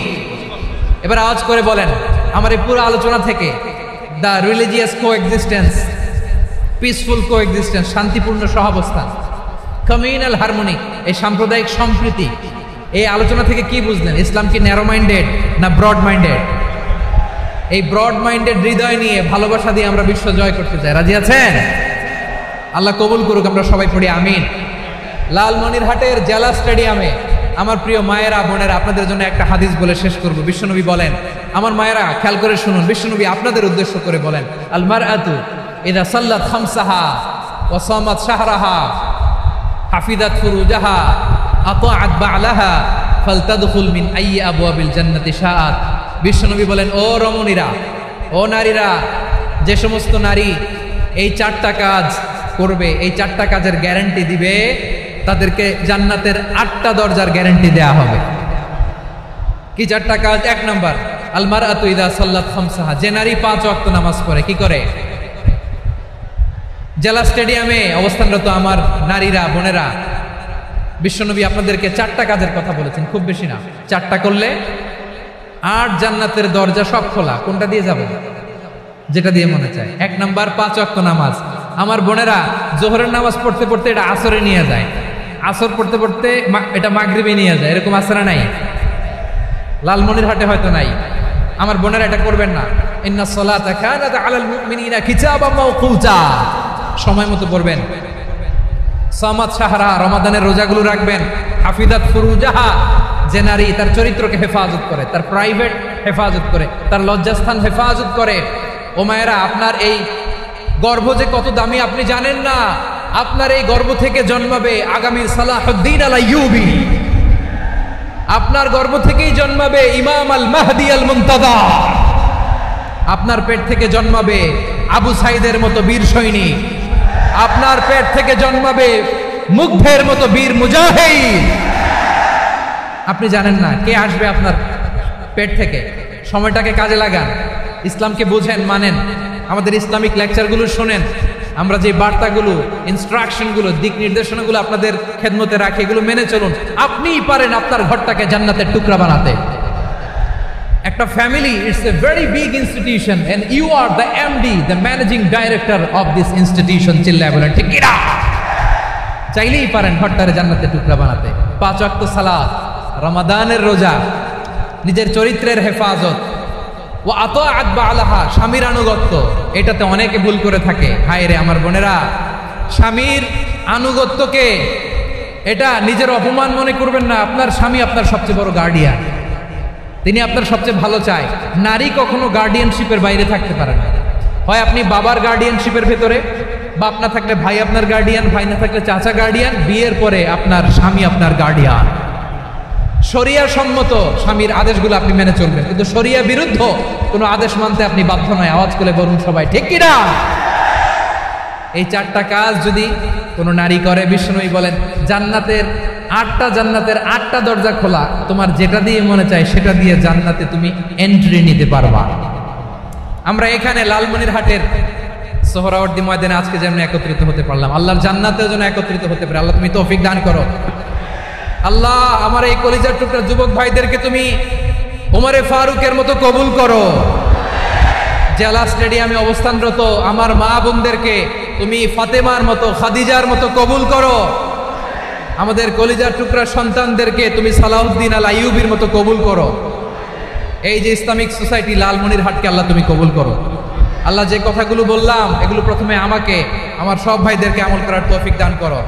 এবার আওয়াজ করে বলেন, আমার এই পুরো আলোচনা থেকে the religious coexistence, peaceful coexistence, শান্তিপূর্ণ সহাবস্থান, কমিউনাল হারমোনি, এই সাম্প্রদায়িক সম্প্রীতি, এই আলোচনা থেকে কি বুঝলেন? ইসলাম কি ন্যারো মাইন্ডেড না ব্রড মাইন্ডেড? এই ব্রড মাইন্ডেড হৃদয় নিয়ে, ভালোবাসা দিয়ে আমরা বিশ্ব জয় করতে চাই। রাজি আছেন? আল্লাহ কবুল করুক। আমরা সবাই পড়ি আমিন। লালমনিরহাটের জেলা স্টেডিয়ামে আমার প্রিয় মায়েরা, বোনেরা, আপনাদের জন্য একটা হাদিস বলে শেষ করব। বিশ্বনবী বলেন, আমার মায়েরা খেয়াল করে শুনুন, বিশ্বনবী আপনাদের উদ্দেশ্য করে বলেন, আল মারআতু ইযা সাল্লাত খামসাহা ওয়া সামাত শাহরাহা হাফিজাত ফুরুজাহা আতাআত বা'লাহা ফালতাদখুল মিন আইয়ি আবওয়াবিল জান্নাতি শাআত। বিশ্বনবী বলেন, ও রমণীরা, ও নারীরা, যে সমস্ত নারী এই 4টা কাজ করবে, এই 4টা কাজের গ্যারান্টি দিবে, তাদেরকে জান্নাতের 8টা দরজার গ্যারান্টি দেয়া হবে। কি 4টা কাজ? 1 নাম্বার, আল মারআতু ইযা সাল্লাত খামসাহা, যে নারী 5 ওয়াক্ত নামাজ পড়ে। কি করে? জেলা স্টেডিয়ামে অবস্থানরত আমার নারীরা, বোনেরা, বিশ্বনবী আপনাদেরকে 4টা কাজের কথা বলেছেন, খুব বেশি না। 4টা করলে 8 জান্নাতের দরজা সব খোলা। কোনটা দিয়ে যাবে? যেটা দিয়ে মনে চায়। 1 নাম্বার 5 ওয়াক্ত নামাজ। আমার বোনেরা জোহরের নামাজ পড়তে পড়তে এটা আসরে নিয়ে যায়, আসর পড়তে পড়তে এটা মাগরিবে নিয়ে যায়। এরকম আসরা নাই? লালমনিরহাটে হয়তো নাই। আমার বোনেরা এটা করবেন না। ইন্নাস সালাতা কানাত আলাল মুমিনিনা কিতাবাম মাওকুতা, সময় মতো পড়বেন। সামাত শাহরা, রমাদানের রোজাগুলো রাখবেন। হাফিজাত ফুরুজাহা, যে নারী তার চরিত্রকে হেফাজত করে, তার প্রাইভেট হেফাজত করে, তার লজ্জাস্থান হেফাজত করে। ও মায়েরা, আপনার এই গর্ভ যে কত দামি আপনি জানেন না। আপনার এই গর্ভ থেকে জন্মাবে আগামী সালাহুদ্দিন আল আইয়ুবী। আপনার গর্ভ থেকেই জন্মাবে ইমাম আল মাহদি আল মুনতাদা। আপনার পেট থেকে জন্মাবে আবু সাইদের মতো বীর সৈনিক। আপনার পেট থেকে জন্মাবে মুগ্ধের মতো বীর মুজাহিদ। আপনি জানেন না কে আসবে আপনার পেট থেকে। সময়টাকে কাজে লাগান, ইসলামকে বুঝেন, মানেন, আমাদের ইসলামিক লেকচারগুলো শোনেন। আমরা যে বার্তাগুলো, ইনস্ট্রাকশনগুলো, দিক নির্দেশনাগুলো আপনাদের খেদমতে রাখি, এগুলো মেনে চলুন। আপনিই পারেন আপনার ঘরটাকে জান্নাতের টুকরা বানাতে। একটা family, it's a very big institution and you are the MD, the managing director of this institution. চিল্লায় বলেন ঠিক কিনা? চাইলেই পারেন ঘরটারে জান্নাতের টুকরা বানাতে। 5 ওয়াক্ত সালাত, রমাদানের রোজা, নিজের চরিত্রের হেফাজত, ও আতাআত বা'লাহা, স্বামীর আনুগত্য। এটাতে অনেকে ভুল করে থাকে। হায় রে আমার বোনেরা, স্বামীর আনুগত্যকে এটা নিজের অপমান মনে করবেন না। আপনার স্বামী আপনার সবচেয়ে বড় গার্ডিয়ান, তিনি আপনার সবচেয়ে ভালো চায়। নারী কখনো গার্ডিয়ানশিপের বাইরে থাকতে পারে না। হয় আপনি বাবার গার্ডিয়ানশিপের ভেতরে, বাপ না থাকলে ভাই আপনার গার্ডিয়ান, ভাই না থাকলে চাচা গার্ডিয়ান, বিয়ের পরে আপনার স্বামী আপনার গার্ডিয়ান। শরিয়া সম্মত স্বামীর আদেশগুলো আপনি মেনে চলবেন, কিন্তু শরিয়া বিরুদ্ধ কোনো আদেশ মানতে আপনি বাধ্য নয়। আওয়াজ করে বলুন সবাই ঠিক কিনা? এই 4টা কাজ যদি কোনো নারী করে, বিশ্বনবী বলেন জান্নাতের 8টা দরজা খোলা। তোমার যেটা দিয়ে মনে চায় সেটা দিয়ে জান্নাতে তুমি এন্ট্রি নিতে পারবা। আমরা এখানে লালমনিরহাটের সোহরাওয়ার্দী ময়দানে আজকে যেমন একত্রিত হতে পারলাম, আল্লাহর জান্নাতেও যেন একত্রিত হতে পারে। আল্লাহ তুমি তৌফিক দান করো। আল্লাহ আমার এই কলিজার টুকরা যুবক ভাইদেরকে তুমি ওমরে ফারুকের মতো কবুল করো। জেলা স্টেডিয়ামে অবস্থানরত আমার মা বোনদেরকে তুমি ফাতেমার মতো, খাদিজার মতো কবুল করো। আমাদের কলিজার টুকরা সন্তানদেরকে তুমি সালাউদ্দিন আল আইয়ুবীর মতো কবুল করো। এই যে ইসলামিক সোসাইটি লালমনিরহাটকে আল্লাহ তুমি কবুল করো। আল্লাহ যে কথাগুলো বললাম এগুলো প্রথমে আমাকে, আমার সব ভাইদেরকে আমল করার তৌফিক দান করো।